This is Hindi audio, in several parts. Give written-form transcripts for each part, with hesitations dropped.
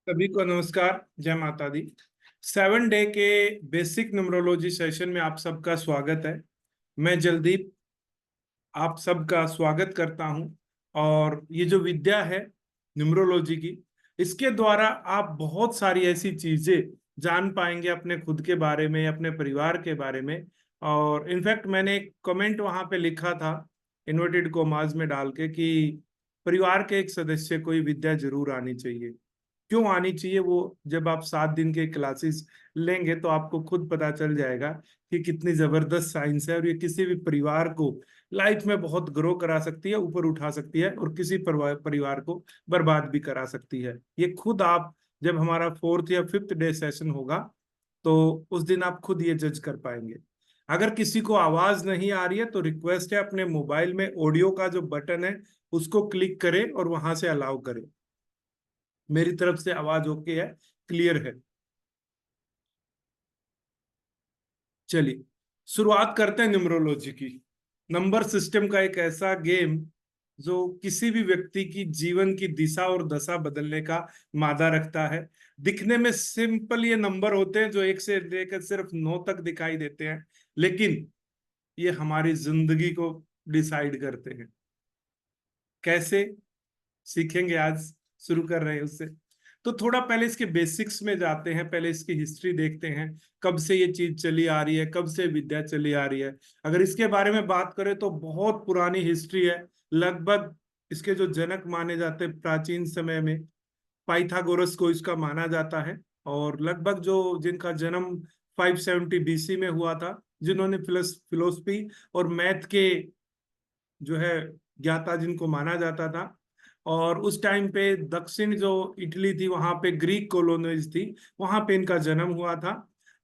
सभी को नमस्कार, जय माता दी। 7 डे के बेसिक न्यूमरोलॉजी सेशन में आप सबका स्वागत है। मैं जलदीप आप सबका स्वागत करता हूं। और ये जो विद्या है न्यूमरोलॉजी की, इसके द्वारा आप बहुत सारी ऐसी चीजें जान पाएंगे अपने खुद के बारे में, अपने परिवार के बारे में। और इनफैक्ट मैंने एक कमेंट वहां पे लिखा था इन्वर्टेड कॉमास में डाल के कि परिवार के एक सदस्य को ये विद्या जरूर आनी चाहिए। क्यों आनी चाहिए, वो जब आप 7 दिन के क्लासेस लेंगे तो आपको खुद पता चल जाएगा कि कितनी जबरदस्त साइंस है। और ये किसी भी परिवार को लाइफ में बहुत ग्रो करा सकती है, ऊपर उठा सकती है, और किसी परिवार को बर्बाद भी करा सकती है। ये खुद आप जब हमारा 4th या 5th डे सेशन होगा तो उस दिन आप खुद ये जज कर पाएंगे। अगर किसी को आवाज नहीं आ रही है तो रिक्वेस्ट है, अपने मोबाइल में ऑडियो का जो बटन है उसको क्लिक करें और वहां से अलाउ करें। मेरी तरफ से आवाज ओके है, क्लियर है। चलिए शुरुआत करते हैं न्यूमरोलॉजी की। नंबर सिस्टम का एक ऐसा गेम जो किसी भी व्यक्ति की जीवन की दिशा और दशा बदलने का मादा रखता है। दिखने में सिंपल ये नंबर होते हैं जो 1 से लेकर सिर्फ 9 तक दिखाई देते हैं, लेकिन ये हमारी जिंदगी को डिसाइड करते हैं। कैसे, सीखेंगे आज। शुरू कर रहे हैं उससे। तो थोड़ा पहले इसके बेसिक्स में जाते हैं, पहले इसकी हिस्ट्री देखते हैं। कब से ये चीज चली आ रही है, कब से विद्या चली आ रही है। अगर इसके बारे में बात करें तो बहुत पुरानी हिस्ट्री है। लगभग इसके जो जनक माने जाते हैं प्राचीन समय में, पाइथागोरस को इसका माना जाता है। और लगभग जो जिनका जन्म 570 बीसी में हुआ था, जिन्होंने फिलोसफी और मैथ के जो है ज्ञाता जिनको माना जाता था। और उस टाइम पे दक्षिण जो इटली थी वहां पे ग्रीक कॉलोनीज थी, वहां पे इनका जन्म हुआ था।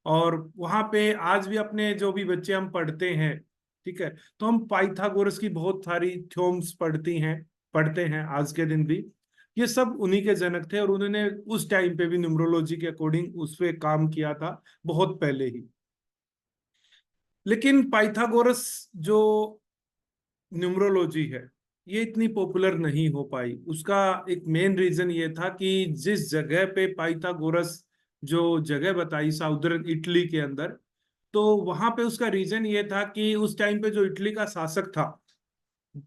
और वहां पे आज भी अपने जो भी बच्चे हम पढ़ते हैं, ठीक है, तो हम पाइथागोरस की बहुत सारी थ्योरम्स पढ़ते हैं आज के दिन भी। ये सब उन्हीं के जनक थे और उन्होंने उस टाइम पे भी न्यूमरोलॉजी के अकॉर्डिंग उस पे काम किया था, बहुत पहले ही। लेकिन पाइथागोरस जो न्यूमरोलॉजी है ये इतनी पॉपुलर नहीं हो पाई। उसका एक मेन रीजन ये था कि जिस जगह पे पाइथागोरस जो जगह बताई साउदर्न इटली के अंदर, तो वहां पे उसका रीजन ये था कि उस टाइम पे जो इटली का शासक था,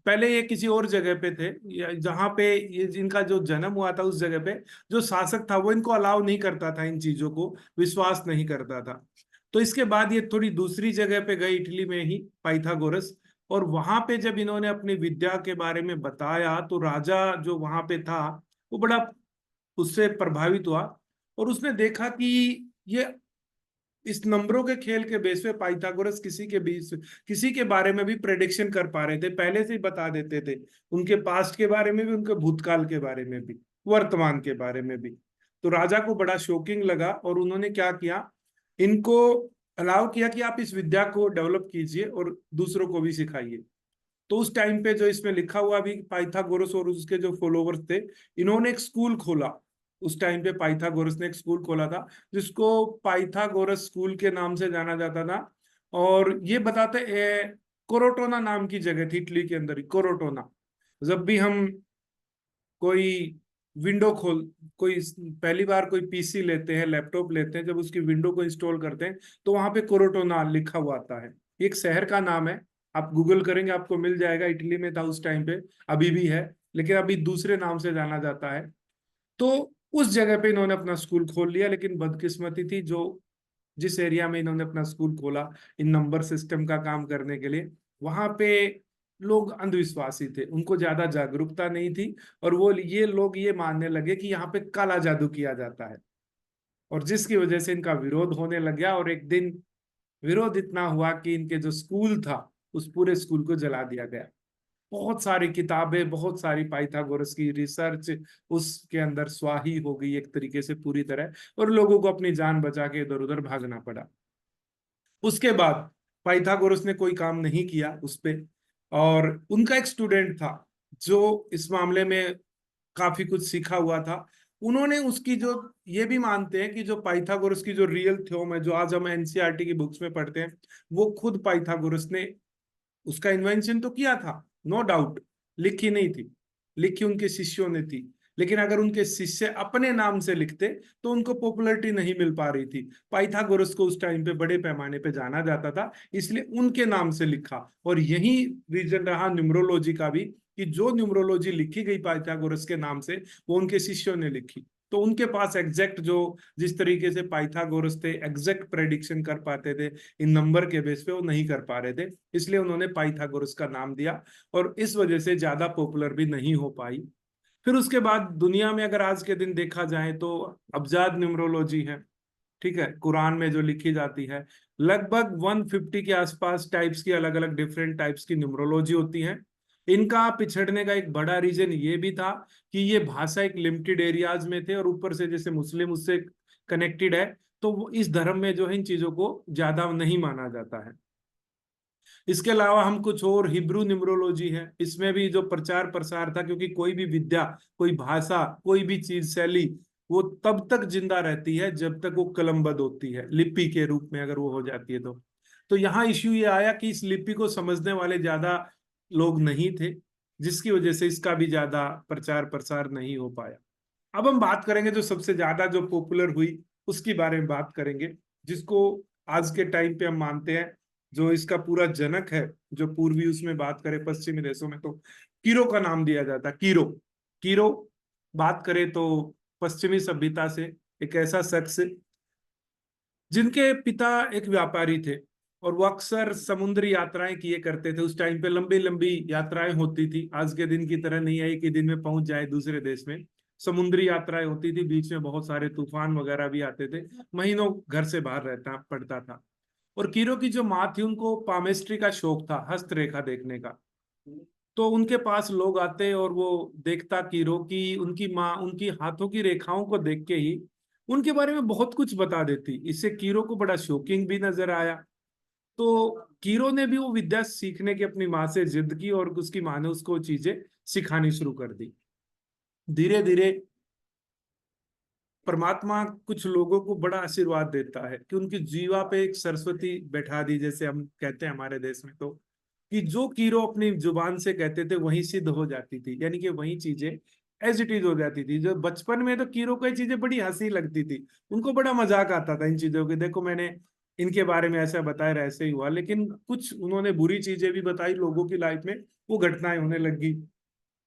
पहले ये किसी और जगह पे थे, जहां पे ये जिनका जो जन्म हुआ था उस जगह पे जो शासक था वो इनको अलाउ नहीं करता था, इन चीजों को विश्वास नहीं करता था। तो इसके बाद ये थोड़ी दूसरी जगह पे गए, इटली में ही, पाइथागोरस। और वहां पे जब इन्होंने अपनी विद्या के बारे में बताया तो राजा जो वहां पे था वो बड़ा उससे प्रभावित हुआ। और उसने देखा कि ये इस नंबरों के खेल के बेस पे पाइथागोरस किसी के बारे में भी प्रेडिक्शन कर पा रहे थे, पहले से ही बता देते थे। उनके पास्ट के बारे में भी, उनके भूतकाल के बारे में भी, वर्तमान के बारे में भी। तो राजा को बड़ा शॉकिंग लगा और उन्होंने क्या किया, इनको अलाउ किया कि आप इस विद्या को डेवलप कीजिए और दूसरों को भी सिखाइए। तो उस टाइम पे जो इसमें लिखा हुआ भी, पाइथागोरस और उसके जो फॉलोवर्स थे, इन्होंने एक स्कूल खोला। उस टाइम पे पाइथागोरस ने एक स्कूल खोला था जिसको पाइथागोरस स्कूल के नाम से जाना जाता था। और ये बताते कोरोटोना नाम की जगह थी इटली के अंदर ही, कोरोटोना। जब भी हम कोई विंडो खोल कोई पहली बार कोई पीसी लेते हैं, लैपटॉप लेते हैं, जब उसकी विंडो को इंस्टॉल करते हैं तो वहां पे कोरोटोना लिखा हुआ आता है। एक शहर का नाम है, आप गूगल करेंगे आपको मिल जाएगा। इटली में था उस टाइम पे, अभी भी है, लेकिन अभी दूसरे नाम से जाना जाता है। तो उस जगह पे इन्होंने अपना स्कूल खोल लिया। लेकिन बदकिस्मती थी, जो जिस एरिया में इन्होंने अपना स्कूल खोला इन नंबर सिस्टम का काम करने के लिए, वहां पे लोग अंधविश्वासी थे, उनको ज्यादा जागरूकता नहीं थी। और वो ये लोग ये मानने लगे कि यहाँ पे काला जादू किया जाता है, और जिसकी वजह से इनका विरोध होने लग गया। और एक दिन विरोध इतना हुआ कि इनके जो स्कूल था उस पूरे स्कूल को जला दिया गया। बहुत सारी किताबें, बहुत सारी पाइथागोरस की रिसर्च उसके अंदर स्वाही हो गई एक तरीके से पूरी तरह, और लोगों को अपनी जान बचा के इधर उधर भागना पड़ा। उसके बाद पाइथागोरस ने कोई काम नहीं किया उस पे। और उनका एक स्टूडेंट था जो इस मामले में काफी कुछ सीखा हुआ था। उन्होंने उसकी जो, ये भी मानते हैं कि जो पाइथागोरस की जो रियल थ्योरम है जो आज हम एनसीईआरटी की बुक्स में पढ़ते हैं, वो खुद पाइथागोरस ने उसका इन्वेंशन तो किया था, नो डाउट। लिखी नहीं थी, लिखी उनके शिष्यों ने थी। लेकिन अगर उनके शिष्य अपने नाम से लिखते तो उनको पॉपुलैरिटी नहीं मिल पा रही थी। पाइथागोरस को उस टाइम पे बड़े पैमाने पे जाना जाता था, इसलिए उनके नाम से लिखा। और यही रीजन रहा न्यूमरोलॉजी का भी, कि जो न्यूमरोलॉजी लिखी गई पाइथागोरस के नाम से, वो उनके शिष्यों ने लिखी। तो उनके पास एग्जैक्ट जो, जिस तरीके से पाइथागोरस थे एग्जैक्ट प्रेडिक्शन कर पाते थे इन नंबर के बेस पे, वो नहीं कर पा रहे थे, इसलिए उन्होंने पाइथागोरस का नाम दिया, और इस वजह से ज्यादा पॉपुलर भी नहीं हो पाई। फिर उसके बाद दुनिया में अगर आज के दिन देखा जाए तो अबजाद न्यूमरोलॉजी है, ठीक है, कुरान में जो लिखी जाती है, लगभग 150 के आसपास टाइप्स की, अलग अलग डिफरेंट टाइप्स की न्यूमरोलॉजी होती है। इनका पिछड़ने का एक बड़ा रीजन ये भी था कि ये भाषा एक लिमिटेड एरियाज में थे, और ऊपर से जैसे मुस्लिम उससे कनेक्टेड है, तो वो इस धर्म में जो है इन चीजों को ज्यादा नहीं माना जाता है। इसके अलावा हम कुछ और, हिब्रू न्यूमरोलॉजी है, इसमें भी जो प्रचार प्रसार था, क्योंकि कोई भी विद्या, कोई भाषा, कोई भी चीज शैली, वो तब तक जिंदा रहती है जब तक वो कलमबद्ध होती है, लिपि के रूप में अगर वो हो जाती है तो यहाँ इश्यू ये आया कि इस लिपि को समझने वाले ज्यादा लोग नहीं थे, जिसकी वजह से इसका भी ज्यादा प्रचार प्रसार नहीं हो पाया। अब हम बात करेंगे जो सबसे ज्यादा जो पॉपुलर हुई उसके बारे में बात करेंगे, जिसको आज के टाइम पे हम मानते हैं जो इसका पूरा जनक है, जो पूर्वी उसमें बात करें पश्चिमी देशों में तो कीरो का नाम दिया जाता है। कीरो, कीरो बात करें तो पश्चिमी सभ्यता से एक ऐसा शख्स जिनके पिता एक व्यापारी थे, और वो अक्सर समुद्री यात्राएं किए करते थे। उस टाइम पे लंबी लंबी यात्राएं होती थी, आज के दिन की तरह नहीं है कि दिन में पहुंच जाए दूसरे देश में। समुद्री यात्राएं होती थी, बीच में बहुत सारे तूफान वगैरह भी आते थे, महीनों घर से बाहर रहता पड़ता था। और कीरो की जो माँ थी, उनको पामेस्ट्री का शौक था, हस्तरेखा देखने का। तो उनके पास लोग आते और वो देखता कीरो की, उनकी माँ उनकी हाथों की रेखाओं को देख के ही उनके बारे में बहुत कुछ बता देती। इससे कीरो को बड़ा शॉकिंग भी नजर आया। तो कीरो ने भी वो विद्या सीखने की अपनी माँ से जिद की, और उसकी माँ ने उसको चीजें सिखानी शुरू कर दी। धीरे धीरे परमात्मा कुछ लोगों को बड़ा आशीर्वाद देता है कि उनकी जीवा पे एक सरस्वती बैठा दी, जैसे हम कहते हैं हमारे देश में, तो कि जो कीरो अपनी जुबान से कहते थे वही सिद्ध हो जाती थी, यानी कि वही चीजें एज इट इज हो जाती थी। जो बचपन में तो कीरो को ये चीजें बड़ी हंसी लगती थी, उनको बड़ा मजाक आता था इन चीजों की, देखो मैंने इनके बारे में ऐसा बताया, ऐसे ही हुआ। लेकिन कुछ उन्होंने बुरी चीजें भी बताई लोगों की लाइफ में, वो घटनाएं होने लगी।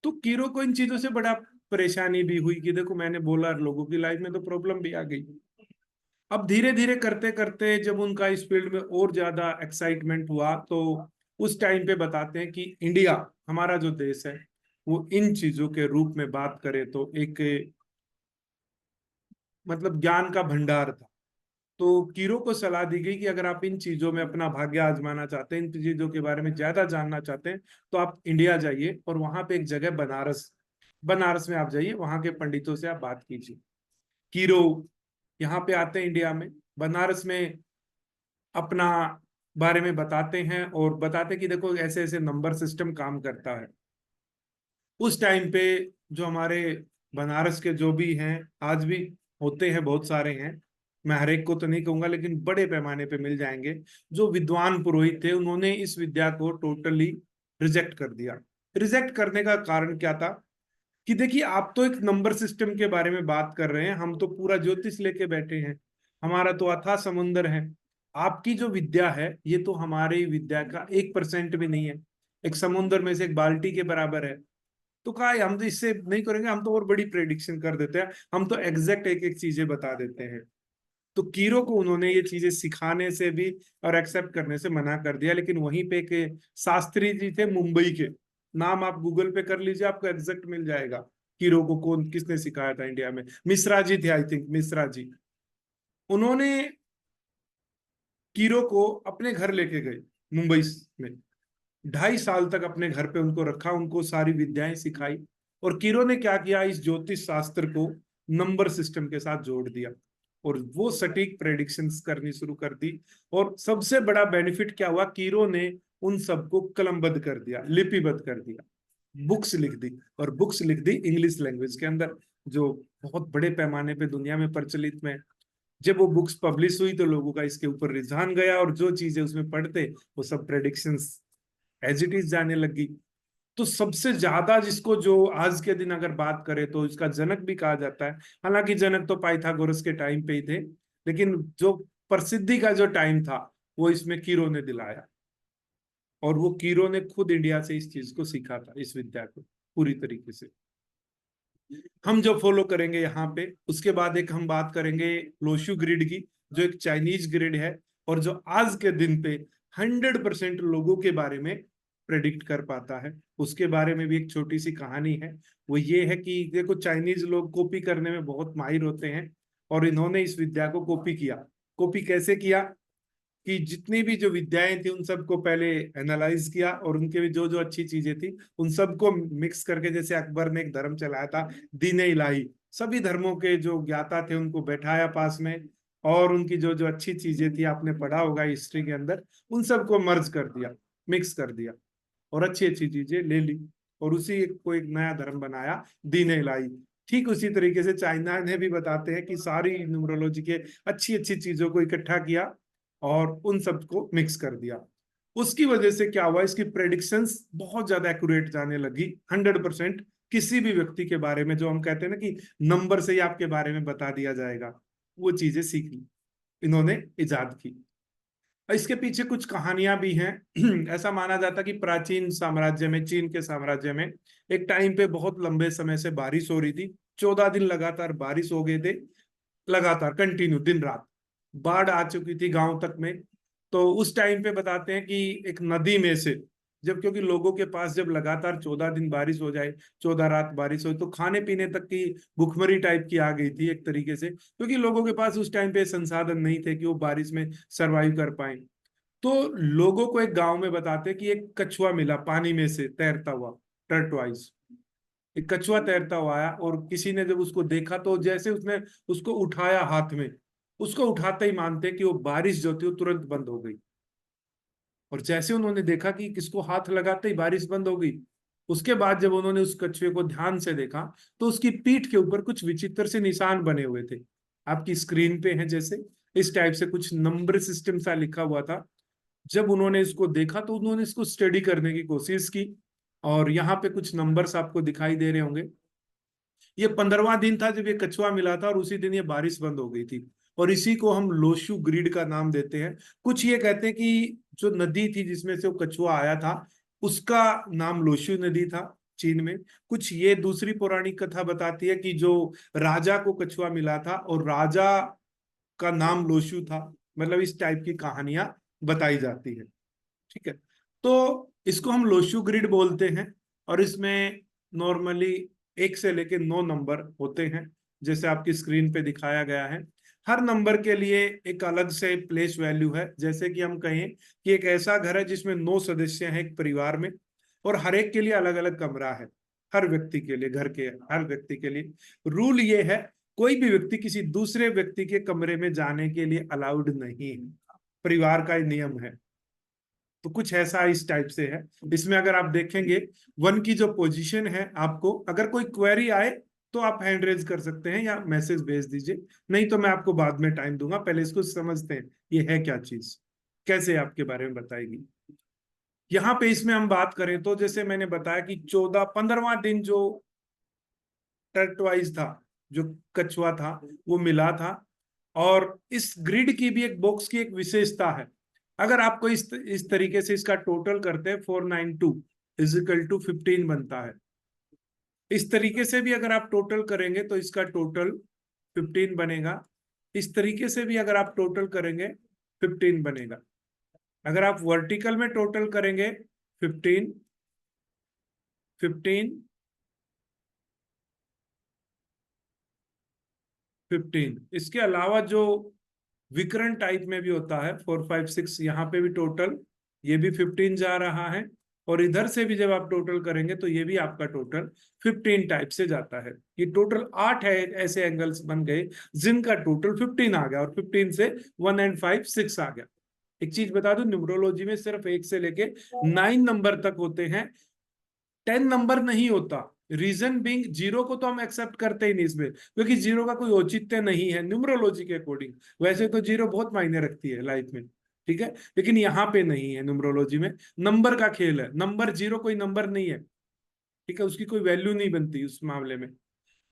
तो कीरो को इन चीजों से बड़ा परेशानी भी हुई कि देखो मैंने बोला, लोगों की लाइफ में तो प्रॉब्लम भी आ गई। अब धीरे धीरे करते करते जब उनका इस फील्ड में और ज्यादा एक्साइटमेंट हुआ, तो उस टाइम पे बताते हैं कि इंडिया, हमारा जो देश है, वो इन चीजों के रूप में बात करे तो एक मतलब ज्ञान का भंडार था। तो कीरो को सलाह दी गई कि अगर आप इन चीजों में अपना भाग्य आजमाना चाहते हैं, इन चीजों के बारे में ज्यादा जानना चाहते हैं, तो आप इंडिया जाइए, और वहां पे एक जगह बनारस, बनारस में आप जाइए, वहां के पंडितों से आप बात कीजिए। कीरो यहाँ पे आते हैं इंडिया में, बनारस में अपना बारे में बताते हैं, और बताते कि देखो ऐसे ऐसे नंबर सिस्टम काम करता है। उस टाइम पे जो हमारे बनारस के जो भी हैं, आज भी होते हैं, बहुत सारे हैं, मैं हर एक को तो नहीं कहूंगा लेकिन बड़े पैमाने पे मिल जाएंगे, जो विद्वान पुरोहित थे, उन्होंने इस विद्या को टोटली रिजेक्ट कर दिया। रिजेक्ट करने का कारण क्या था कि देखिए, आप तो एक नंबर सिस्टम के बारे में बात कर रहे हैं, हम तो पूरा ज्योतिष लेके बैठे हैं, हमारा तो अथाह समुंदर है। आपकी जो विद्या है ये तो हमारी विद्या का 1% भी नहीं है, एक समुंदर में से एक बाल्टी के बराबर है। तो कहा हम तो इससे नहीं करेंगे, हम तो और बड़ी प्रेडिक्शन कर देते हैं, हम तो एग्जैक्ट एक एक चीजें बता देते हैं। तो कीरो को उन्होंने ये चीजें सिखाने से भी और एक्सेप्ट करने से मना कर दिया। लेकिन वहीं पे एक शास्त्री जी थे मुंबई के, नाम आप गूगल पे कर लीजिए, आपको एग्जैक्ट मिल जाएगा कीरो को कौन किसने सिखाया था इंडिया में। मिश्रा जी थे, आई थिंक मिश्रा जी। उन्होंने कीरो को अपने घर लेके गए मुंबई में, 2.5 साल तक अपने घर पे उनको रखा, उनको सारी विद्याएं सिखाई। और कीरो ने क्या किया, इस ज्योतिष शास्त्र को नंबर सिस्टम के साथ जोड़ दिया, और वो सटीक प्रेडिक्शंस करनी शुरू कर दी। और सबसे बड़ा बेनिफिट क्या हुआ, कीरो ने उन सबको कलमबद्ध कर दिया, लिपिबद्ध कर दिया, बुक्स लिख दी। और बुक्स लिख दी इंग्लिश लैंग्वेज के अंदर, जो बहुत बड़े पैमाने पे दुनिया में प्रचलित में। जब वो बुक्स पब्लिश हुई तो लोगों का इसके ऊपर रुझान गया, और जो चीजें उसमें पढ़ते वो सब प्रेडिक्शंस एज इट इज जाने लगी। तो सबसे ज्यादा जिसको जो आज के दिन अगर बात करें तो इसका जनक भी कहा जाता है। हालांकि जनक तो पाइथागोरस के टाइम पे ही थे, लेकिन जो प्रसिद्धि का जो टाइम था वो इसमें कीरो ने दिलाया। और वो कीरो ने खुद इंडिया से इस चीज को सीखा था, इस विद्या को पूरी तरीके से। हम जो फॉलो करेंगे यहाँ पे, उसके बाद एक हम बात करेंगे लोशु ग्रिड की, जो एक चाइनीज ग्रिड है और जो आज के दिन पे 100% लोगों के बारे में प्रेडिक्ट कर पाता है। उसके बारे में भी एक छोटी सी कहानी है। वो ये है कि देखो, चाइनीज लोग कॉपी करने में बहुत माहिर होते हैं, और इन्होंने इस विद्या को कॉपी किया। कॉपी कैसे किया कि जितनी भी जो विद्याएं थी उन सबको पहले एनालाइज किया, और उनके भी जो जो अच्छी चीजें थी उन सबको मिक्स करके, जैसे अकबर ने एक धर्म चलाया था दीन इलाही, सभी धर्मों के जो ज्ञाता थे उनको बैठाया पास में, और उनकी जो जो अच्छी चीजें थी, आपने पढ़ा होगा हिस्ट्री के अंदर, उन सबको मर्ज कर दिया, मिक्स कर दिया, और अच्छी अच्छी चीजें ले ली, और उसी को एक नया धर्म बनाया, दीन इलाही। ठीक उसी तरीके से चाइना ने भी बताते हैं कि सारी न्यूमरोलॉजी के अच्छी अच्छी चीजों को इकट्ठा किया और उन सबको मिक्स कर दिया। उसकी वजह से क्या हुआ, इसकी प्रेडिक्शंस बहुत ज्यादा एक्यूरेट जाने लगी। 100% किसी भी व्यक्ति के बारे में, जो हम कहते हैं ना कि नंबर से ही आपके बारे में बता दिया जाएगा, वो चीजें सीखी, इन्होंने इजाद की। इसके पीछे कुछ कहानियां भी हैं। ऐसा माना जाता कि प्राचीन साम्राज्य में, चीन के साम्राज्य में, एक टाइम पे बहुत लंबे समय से बारिश हो रही थी। 14 दिन लगातार बारिश हो गए थे, लगातार कंटिन्यू, दिन रात। बाढ़ आ चुकी थी गांव तक में। तो उस टाइम पे बताते हैं कि एक नदी में से, जब, क्योंकि लोगों के पास जब लगातार 14 दिन बारिश हो जाए, 14 रात बारिश हो, तो खाने पीने तक की भुखमरी टाइप की आ गई थी एक तरीके से, क्योंकि लोगों के पास उस टाइम पे संसाधन नहीं थे कि वो बारिश में सरवाइव कर पाए। तो लोगों को एक गांव में बताते कि एक कछुआ मिला पानी में से तैरता हुआ, टर्टवाइज। एक कछुआ तैरता हुआ आया, और किसी ने जब उसको देखा तो जैसे उसने उसको उठाया हाथ में, उसको उठाते ही मानते कि वो बारिश जो थी वो तुरंत बंद हो गई। और जैसे उन्होंने देखा कि किसको हाथ लगाते ही बारिश बंद हो गई, उसके बाद जब उन्होंने उस कछुए को ध्यान से देखा तो उसकी पीठ के ऊपर कुछ विचित्र से निशान बने हुए थे, आपकी स्क्रीन पे हैं जैसे, इस टाइप से कुछ नंबर सिस्टम सा लिखा हुआ था। जब उन्होंने इसको देखा तो उन्होंने इसको स्टडी करने की कोशिश की, और यहाँ पे कुछ नंबर्स आपको दिखाई दे रहे होंगे। ये 15वां दिन था जब ये कछुआ मिला था, और उसी दिन ये बारिश बंद हो गई थी, और इसी को हम लोशु ग्रिड का नाम देते हैं। कुछ ये कहते हैं कि जो नदी थी जिसमें से वो कछुआ आया था, उसका नाम लोशु नदी था चीन में। कुछ ये दूसरी पौराणिक कथा बताती है कि जो राजा को कछुआ मिला था और राजा का नाम लोशु था, मतलब इस टाइप की कहानियां बताई जाती है। ठीक है, तो इसको हम लोशु ग्रिड बोलते हैं, और इसमें नॉर्मली 1 से लेके 9 नंबर होते हैं, जैसे आपकी स्क्रीन पे दिखाया गया है। हर नंबर के लिए एक अलग से प्लेस वैल्यू है। जैसे कि हम कहें कि एक ऐसा घर है जिसमें 9 सदस्य हैं एक परिवार में, और हर एक के लिए अलग अलग कमरा है, हर व्यक्ति के लिए, घर के हर व्यक्ति के लिए। रूल ये है, कोई भी व्यक्ति किसी दूसरे व्यक्ति के कमरे में जाने के लिए अलाउड नहीं है, परिवार का ही नियम है। तो कुछ ऐसा इस टाइप से है। इसमें अगर आप देखेंगे 1 की जो पोजीशन है, आपको अगर कोई क्वेरी आए तो आप हैंड रेज कर सकते हैं या मैसेज भेज दीजिए, नहीं तो मैं आपको बाद में टाइम दूंगा। पहले इसको समझते हैं ये है क्या चीज, कैसे आपके बारे में बताएगी। यहाँ पे इसमें हम बात करें तो जैसे मैंने बताया कि 15वां दिन जो टर्टवाइज था, जो कछुआ था, वो मिला था। और इस ग्रिड की भी एक बॉक्स की एक विशेषता है। अगर आपको इस तरीके से इसका टोटल करते हैं, 492 इजिकल टू 15 बनता है। इस तरीके से भी अगर आप टोटल करेंगे तो इसका टोटल 15 बनेगा। इस तरीके से भी अगर आप टोटल करेंगे 15 बनेगा। अगर आप वर्टिकल में टोटल करेंगे 15, 15, 15। इसके अलावा जो विकर्ण टाइप में भी होता है 4, 5, 6, यहाँ पे भी टोटल ये भी 15 जा रहा है। और इधर से भी जब आप टोटल करेंगे तो ये भी आपका टोटल 15 टाइप से जाता है। ये टोटल 8 है ऐसे एंगल्स बन गए जिनका टोटल 15 आ गया, और 15 से 1 एंड 5, 6 आ गया। एक चीज बता दूं, न्यूमरोलॉजी में सिर्फ 1 से लेके 9 नंबर तक होते हैं, 10 नंबर नहीं होता। रीजन बीइंग, जीरो को तो हम एक्सेप्ट करते ही नहीं इसमें, क्योंकि जीरो का कोई औचित्य नहीं है न्यूमरोलॉजी के अकॉर्डिंग। वैसे तो जीरो बहुत मायने रखती है लाइफ में, ठीक है, लेकिन यहाँ पे नहीं है। न्यूमरोलॉजी में नंबर का खेल है, नंबर जीरो कोई नंबर नहीं है। ठीक है, उसकी कोई वैल्यू नहीं बनती उस मामले में।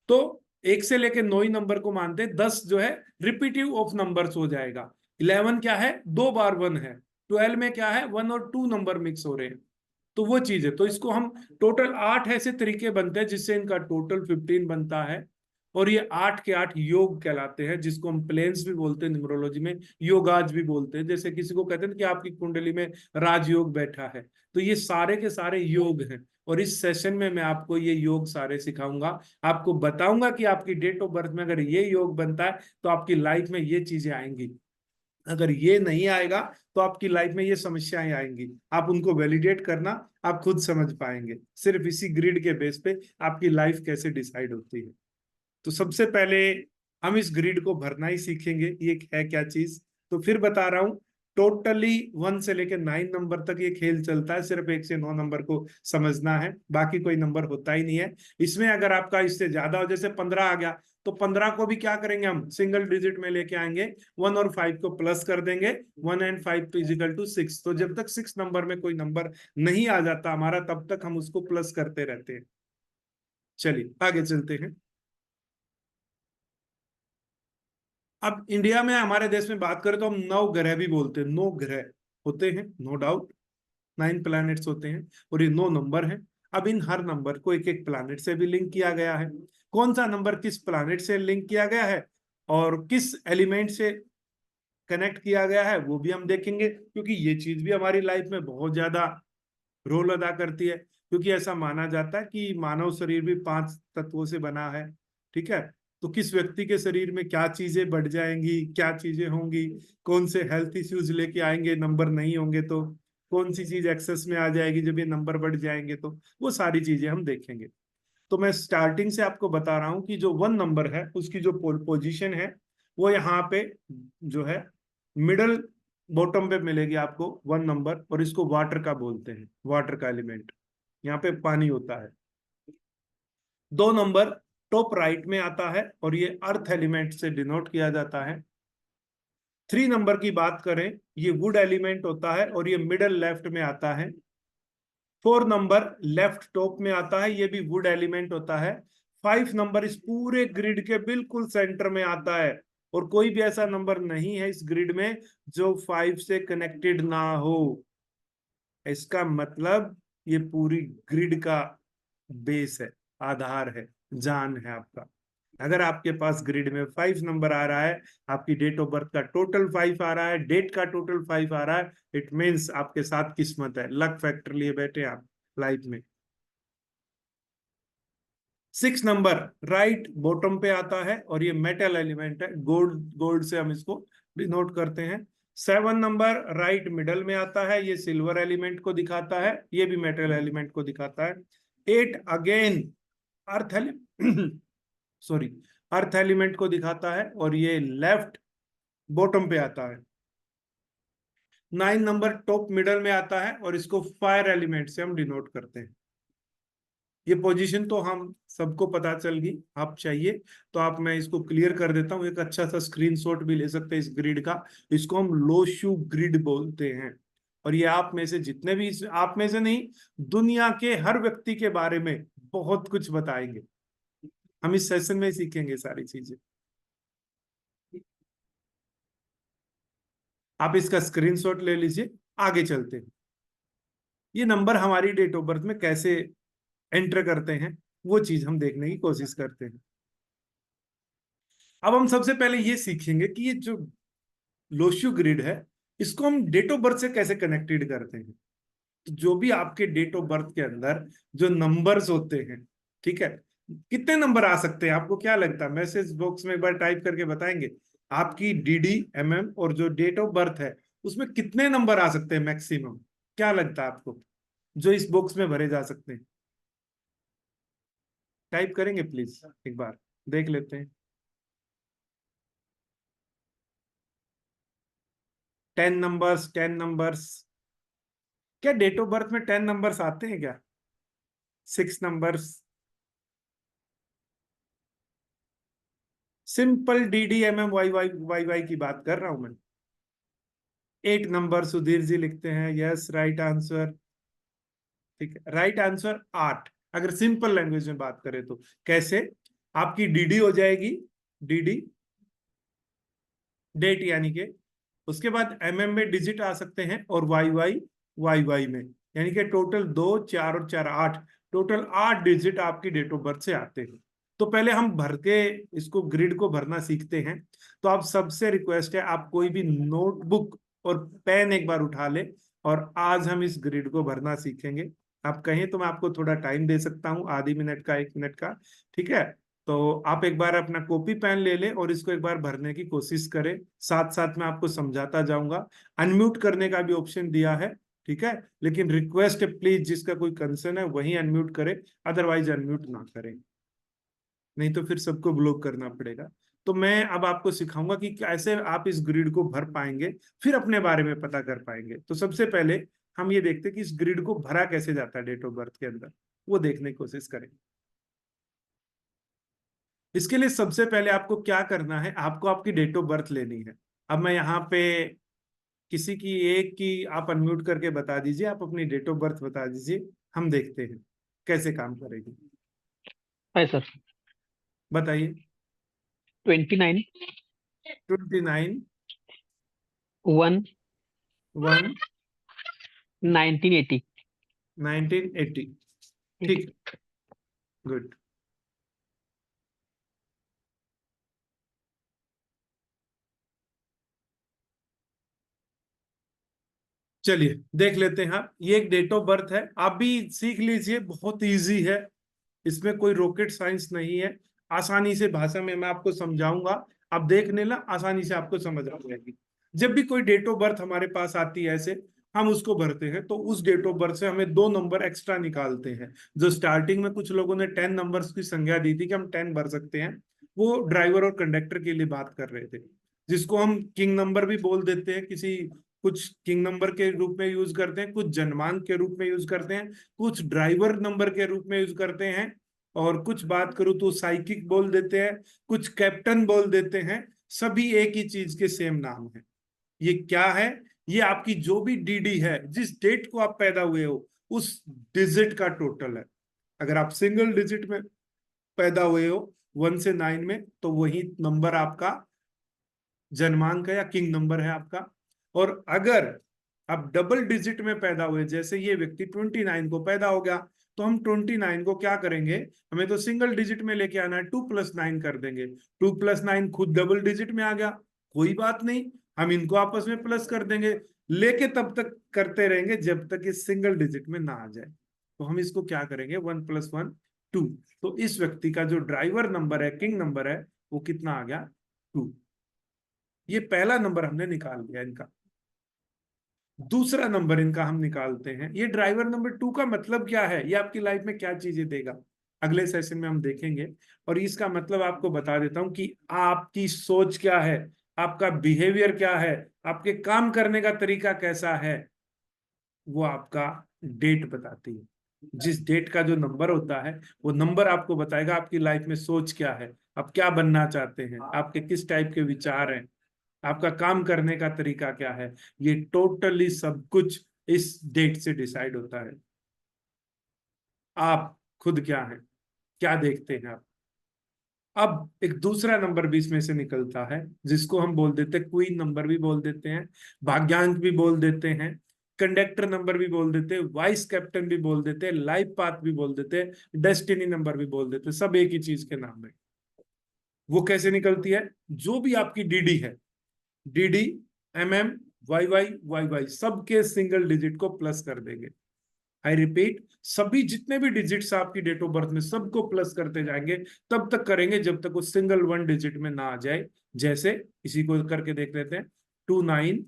तो 1 से लेके 9 ही नंबर को मानते हैं। 10 जो है रिपीटिव ऑफ नंबर्स हो जाएगा। 11 क्या है, 2 बार 1 है। 12 में क्या है, 1 और 2 नंबर मिक्स हो रहे हैं। तो वो चीज है। तो इसको हम टोटल 8 ऐसे तरीके बनते हैं जिससे इनका टोटल 15 बनता है। और ये 8 के 8 योग कहलाते हैं, जिसको हम प्लेन्स भी बोलते हैं न्यूमरोलॉजी में, योगाज भी बोलते हैं। जैसे किसी को कहते हैं कि आपकी कुंडली में राजयोग बैठा है, तो ये सारे के सारे योग हैं। और इस सेशन में मैं आपको ये योग सारे सिखाऊंगा। आपको बताऊंगा कि आपकी डेट ऑफ बर्थ में अगर ये योग बनता है तो आपकी लाइफ में ये चीजें आएंगी, अगर ये नहीं आएगा तो आपकी लाइफ में ये समस्याएं आएंगी। आप उनको वैलिडेट करना, आप खुद समझ पाएंगे सिर्फ इसी ग्रिड के बेस पे आपकी लाइफ कैसे डिसाइड होती है। तो सबसे पहले हम इस ग्रिड को भरना ही सीखेंगे, ये है क्या चीज। तो फिर बता रहा हूं, टोटली 1 से लेकर 9 नंबर तक ये खेल चलता है। सिर्फ 1 से 9 नंबर को समझना है, बाकी कोई नंबर होता ही नहीं है इसमें। अगर आपका इससे ज्यादा हो, जैसे 15 आ गया, तो 15 को भी क्या करेंगे, हम सिंगल डिजिट में लेके आएंगे। 1 और 5 को प्लस कर देंगे, 1 एंड 5 इजिकल टू 6। तो जब तक 6 नंबर में कोई नंबर नहीं आ जाता हमारा, तब तक हम उसको प्लस करते रहते हैं। चलिए आगे चलते हैं। अब इंडिया में, हमारे देश में बात करें तो हम 9 ग्रह भी बोलते हैं। 9 ग्रह होते हैं, नो डाउट, 9 प्लैनेट्स होते हैं और ये 9 नंबर हैं। अब इन हर नंबर को एक एक प्लैनेट से भी लिंक किया गया है। कौन सा नंबर किस प्लैनेट से लिंक किया गया है और किस एलिमेंट से कनेक्ट किया गया है वो भी हम देखेंगे, क्योंकि ये चीज भी हमारी लाइफ में बहुत ज्यादा रोल अदा करती है। क्योंकि ऐसा माना जाता है कि मानव शरीर भी 5 तत्वों से बना है। ठीक है, तो किस व्यक्ति के शरीर में क्या चीजें बढ़ जाएंगी, क्या चीजें होंगी, कौन से हेल्थ इश्यूज लेके आएंगे नंबर नहीं होंगे तो, कौन सी चीज एक्सेस में आ जाएगी जब ये नंबर बढ़ जाएंगे, तो वो सारी चीजें हम देखेंगे। तो मैं स्टार्टिंग से आपको बता रहा हूं कि जो 1 नंबर है उसकी जो पोजीशन है वो यहाँ पे जो है मिडल बॉटम पे मिलेगी आपको 1 नंबर। और इसको वाटर का बोलते हैं, वाटर का एलिमेंट, यहाँ पे पानी होता है। 2 नंबर टॉप राइट में आता है और ये अर्थ एलिमेंट से डिनोट किया जाता है। 3 नंबर की बात करें, ये वुड एलिमेंट होता है और ये मिडल लेफ्ट में आता है। 4 नंबर लेफ्ट टॉप में आता है, ये भी वुड एलिमेंट होता है। 5 नंबर इस पूरे ग्रिड के बिल्कुल सेंटर में आता है। और कोई भी ऐसा नंबर नहीं है इस ग्रिड में जो 5 से कनेक्टेड ना हो। इसका मतलब ये पूरी ग्रिड का बेस है, आधार है, जान है आपका। अगर आपके पास ग्रिड में 5 नंबर आ रहा है, आपकी डेट ऑफ बर्थ का टोटल 5 आ रहा है, डेट का टोटल 5 आ रहा है, इट मीन्स आपके साथ किस्मत है, लक फैक्टर लिए बैठे आप लाइफ में। 6 नंबर राइट बॉटम पे आता है और ये मेटल एलिमेंट है, गोल्ड, गोल्ड से हम इसको डिनोट करते हैं। 7 नंबर राइट मिडल में आता है, ये सिल्वर एलिमेंट को दिखाता है, ये भी मेटल एलिमेंट को दिखाता है। 8 अगेन अर्थ सॉरी अर्थ एलिमेंट को दिखाता है और ये लेफ्ट बॉटम पे आता है। 9 नंबर टॉप मिडल में आता है और इसको फायर एलिमेंट से हम डिनोट करते हैं। ये पोजीशन तो हम सबको पता चल गई। आप चाहिए तो आप, मैं इसको क्लियर कर देता हूँ, एक अच्छा सा स्क्रीनशॉट भी ले सकते हैं इस ग्रिड का। इसको हम लोशु ग्रिड बोलते हैं। और ये आप में से जितने भी, आप में से नहीं, दुनिया के हर व्यक्ति के बारे में बहुत कुछ बताएंगे। हम इस सेशन में सीखेंगे सारी चीजें। आप इसका स्क्रीनशॉट ले लीजिए, आगे चलते हैं। ये नंबर हमारी डेट ऑफ बर्थ में कैसे एंटर करते हैं वो चीज हम देखने की कोशिश करते हैं। अब हम सबसे पहले ये सीखेंगे कि ये जो लोशु ग्रिड है इसको हम डेट ऑफ बर्थ से कैसे कनेक्टेड करते हैं। तो जो भी आपके डेट ऑफ बर्थ के अंदर जो नंबर्स होते हैं, ठीक है, कितने नंबर आ सकते हैं आपको क्या लगता है, मैसेज बॉक्स में एक बार टाइप करके बताएंगे। आपकी डीडी एमएम और जो डेट ऑफ बर्थ है उसमें कितने नंबर आ सकते हैं मैक्सिमम, क्या लगता है आपको, जो इस बॉक्स में भरे जा सकते हैं। टाइप करेंगे प्लीज, एक बार देख लेते हैं। 10 नंबर्स, 10 नंबर्स, क्या डेट ऑफ बर्थ में 10 नंबर्स आते हैं क्या। 6 numbers, simple D D M M Y Y Y Y की बात कर रहा हूं मैं। 8 नंबर सुधीर जी लिखते हैं, यस राइट आंसर। ठीक है, राइट आंसर 8। अगर सिंपल लैंग्वेज में बात करें तो कैसे, आपकी डीडी हो जाएगी, डीडी डेट यानी के, उसके बाद एमएम में डिजिट आ सकते हैं, और वाई वाई वाई वाई में, यानी कि टोटल 2 4 और 4 8, टोटल 8 डिजिट आपकी डेट ऑफ बर्थ से आते हैं। तो पहले हम भर के इसको ग्रिड को भरना सीखते हैं। तो आप सबसे रिक्वेस्ट है, आप कोई भी नोटबुक और पेन एक बार उठा ले, और आज हम इस ग्रिड को भरना सीखेंगे। आप कहें तो मैं आपको थोड़ा टाइम दे सकता हूँ, आधी मिनट का, 1 मिनट का, ठीक है। तो आप एक बार अपना कॉपी पेन ले लें और इसको एक बार भरने की कोशिश करें, साथ साथ में आपको समझाता जाऊंगा। अनम्यूट करने का भी ऑप्शन दिया है, ठीक है, लेकिन रिक्वेस्ट है प्लीज जिसका कोई कंसर्न है वही अनम्यूट करे, अदरवाइज अनम्यूट ना करें, नहीं तो फिर सबको ब्लॉक करना पड़ेगा। तो मैं अब आपको सिखाऊंगा कि कैसे आप इस ग्रिड को भर पाएंगे, फिर अपने बारे में पता कर पाएंगे। तो सबसे पहले हम ये देखते हैं कि इस ग्रिड को भरा कैसे जाता है डेट ऑफ बर्थ के अंदर, वो देखने की कोशिश करेंगे। इसके लिए सबसे पहले आपको क्या करना है, आपको आपकी डेट ऑफ बर्थ लेनी है। अब मैं यहाँ पे किसी की एक की आप अनम्यूट करके बता दीजिए, आप अपनी डेट ऑफ बर्थ बता दीजिए, हम देखते हैं कैसे काम करेगी। है सर। बताइए। 29 29 1 1 1980। 1980, ठीक, गुड। चलिए देख लेते हैं। आप, ये एक डेट ऑफ बर्थ है, आप भी सीख लीजिए, बहुत इजी है, इसमें कोई रॉकेट साइंस नहीं है। आसानी से भाषा में मैं आपको समझाऊंगा, आप देख लेना, आसानी से आपको समझ आ जाएगी। जब भी कोई डेट ऑफ बर्थ हमारे पास आती है ऐसे, हम उसको भरते हैं, तो उस डेट ऑफ बर्थ से हमें 2 नंबर एक्स्ट्रा निकालते हैं। जो स्टार्टिंग में कुछ लोगों ने 10 नंबर्स की संख्या दी थी कि हम 10 भर सकते हैं, वो ड्राइवर और कंडक्टर के लिए बात कर रहे थे, जिसको हम किंग नंबर भी बोल देते हैं। किसी कुछ किंग नंबर के रूप में यूज करते हैं, कुछ जन्मांक के रूप में यूज करते हैं, कुछ ड्राइवर नंबर के रूप में यूज करते हैं, और कुछ बात करूं तो साइकिक बोल देते हैं, कुछ कैप्टन बोल देते हैं। सभी एक ही चीज के सेम नाम है। ये क्या है, ये आपकी जो भी डीडी है, जिस डेट को आप पैदा हुए हो उस डिजिट का टोटल है। अगर आप सिंगल डिजिट में पैदा हुए हो 1 से 9 में, तो वही नंबर आपका जन्मांक है या किंग नंबर है आपका। और अगर आप डबल डिजिट में पैदा हुए, जैसे ये व्यक्ति 29 को पैदा हो गया, तो हम 29 को क्या करेंगे, हमें तो सिंगल डिजिट में लेके आना है, 2+9 कर देंगे। 2+9 खुद डबल डिजिट में आ गया, कोई बात नहीं, हम इनको आपस में प्लस कर देंगे, लेके तब तक करते रहेंगे जब तक ये सिंगल डिजिट में ना आ जाए। तो हम इसको क्या करेंगे, 1+1 2। तो इस व्यक्ति का जो ड्राइवर नंबर है, किंग नंबर है, वो कितना आ गया, 2। ये पहला नंबर हमने निकाल लिया इनका। दूसरा नंबर इनका हम निकालते हैं। ये ड्राइवर नंबर 2 का मतलब क्या है, ये आपकी लाइफ में क्या चीजें देगा, अगले सेशन में हम देखेंगे। और इसका मतलब आपको बता देता हूं कि आपकी सोच क्या है, आपका बिहेवियर क्या है, आपके काम करने का तरीका कैसा है, वो आपका डेट बताती है। जिस डेट का जो नंबर होता है, वो नंबर आपको बताएगा आपकी लाइफ में सोच क्या है, आप क्या बनना चाहते हैं, आपके किस टाइप के विचार हैं, आपका काम करने का तरीका क्या है। ये टोटली सब कुछ इस डेट से डिसाइड होता है। आप खुद क्या हैं, क्या देखते हैं आप। अब एक दूसरा नंबर भी इसमें से निकलता है, जिसको हम बोल देते हैं क्वीन नंबर भी बोल देते हैं, भाग्यांक भी बोल देते हैं, कंडक्टर नंबर भी बोल देते हैं, वाइस कैप्टन भी बोल देते हैं, लाइफ पाथ भी बोल देते हैं, डेस्टिनी नंबर भी बोल देते हैं। सब एक ही चीज के नाम है। वो कैसे निकलती है, जो भी आपकी डीडी है, DD MM Y Y Y Y, सबके सिंगल डिजिट को प्लस कर देंगे। आई रिपीट, सभी जितने भी डिजिट्स आपकी डेट ऑफ बर्थ में, सबको प्लस करते जाएंगे, तब तक करेंगे जब तक वो सिंगल 1 डिजिट में ना आ जाए। जैसे इसी को करके देख लेते हैं। 29,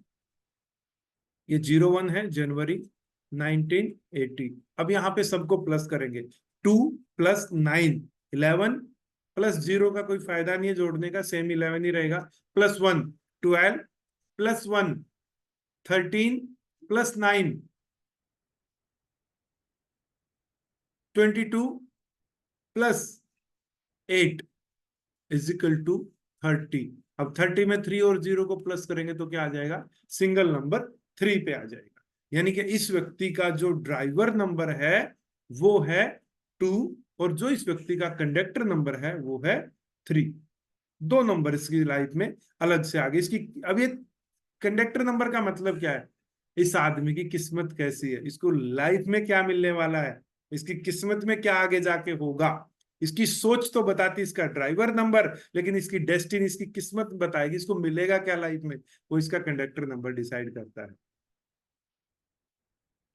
ये 01 है, जनवरी 1980। अब यहाँ पे सबको प्लस करेंगे। 2+9 11, +0 का कोई फायदा नहीं है जोड़ने का, सेम 11 ही रहेगा। +1 12, +1 13, +9 22, +8 =30। अब 30 में 3 और 0 को प्लस करेंगे तो क्या आ जाएगा, सिंगल नंबर 3 पे आ जाएगा। यानी कि इस व्यक्ति का जो ड्राइवर नंबर है वो है 2 और जो इस व्यक्ति का कंडक्टर नंबर है वो है 3। दो नंबर इसकी लाइफ में अलग से आ गए। इसकी अब ये कंडक्टर नंबर का मतलब क्या है? इस आदमी की किस्मत कैसी है, इसको लाइफ में क्या मिलने वाला है, इसकी किस्मत में क्या आगे जाके होगा। इसकी सोच तो बताती इसका ड्राइवर नंबर, लेकिन इसकी डेस्टिनी, इसकी किस्मत बताएगी इसको मिलेगा क्या लाइफ में, वो इसका कंडक्टर नंबर डिसाइड करता है।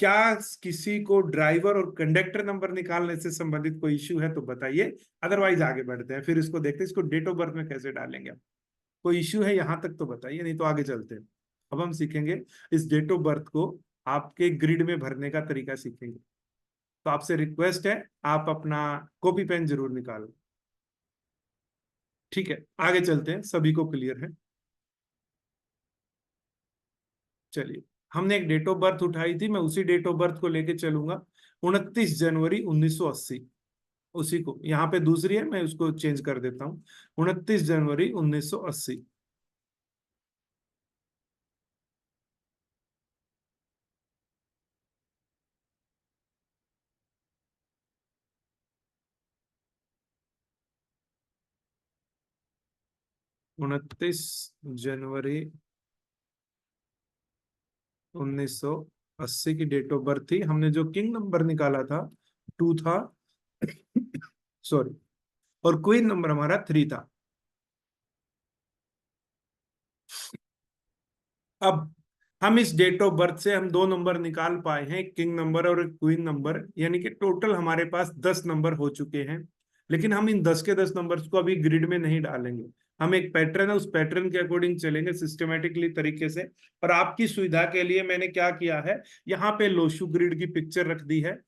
क्या किसी को ड्राइवर और कंडक्टर नंबर निकालने से संबंधित कोई इश्यू है तो बताइए, अदरवाइज आगे बढ़ते हैं, फिर इसको देखते हैं इसको डेट ऑफ बर्थ में कैसे डालेंगे। कोई इश्यू है यहां तक तो बताइए, नहीं तो आगे चलते हैं। अब हम सीखेंगे इस डेट ऑफ बर्थ को आपके ग्रिड में भरने का तरीका सीखेंगे। तो आपसे रिक्वेस्ट है आप अपना कॉपी पेन जरूर निकालो। ठीक है, आगे चलते हैं, सभी को क्लियर है? चलिए, हमने एक डेट ऑफ बर्थ उठाई थी, मैं उसी डेट ऑफ बर्थ को लेके चलूंगा। 29 जनवरी 1980। उसी को यहाँ पे दूसरी है, मैं उसको चेंज कर देता हूँ। 29 जनवरी 1980। उनतीस जनवरी 1980 की डेट ऑफ बर्थ थी। हमने जो किंग नंबर निकाला था 2 था, सॉरी, और क्वीन नंबर हमारा 3 था। अब हम इस डेट ऑफ बर्थ से हम दो नंबर निकाल पाए हैं, एक किंग नंबर और एक क्वीन नंबर, यानी कि टोटल हमारे पास 10 नंबर हो चुके हैं। लेकिन हम इन 10 के 10 नंबर्स को अभी ग्रिड में नहीं डालेंगे। हम एक पैटर्न है, उस पैटर्न के अकॉर्डिंग चलेंगे सिस्टमेटिकली तरीके से। और आपकी सुविधा के लिए मैंने क्या किया है, यहाँ पे लोशू ग्रिड की पिक्चर रख दी है।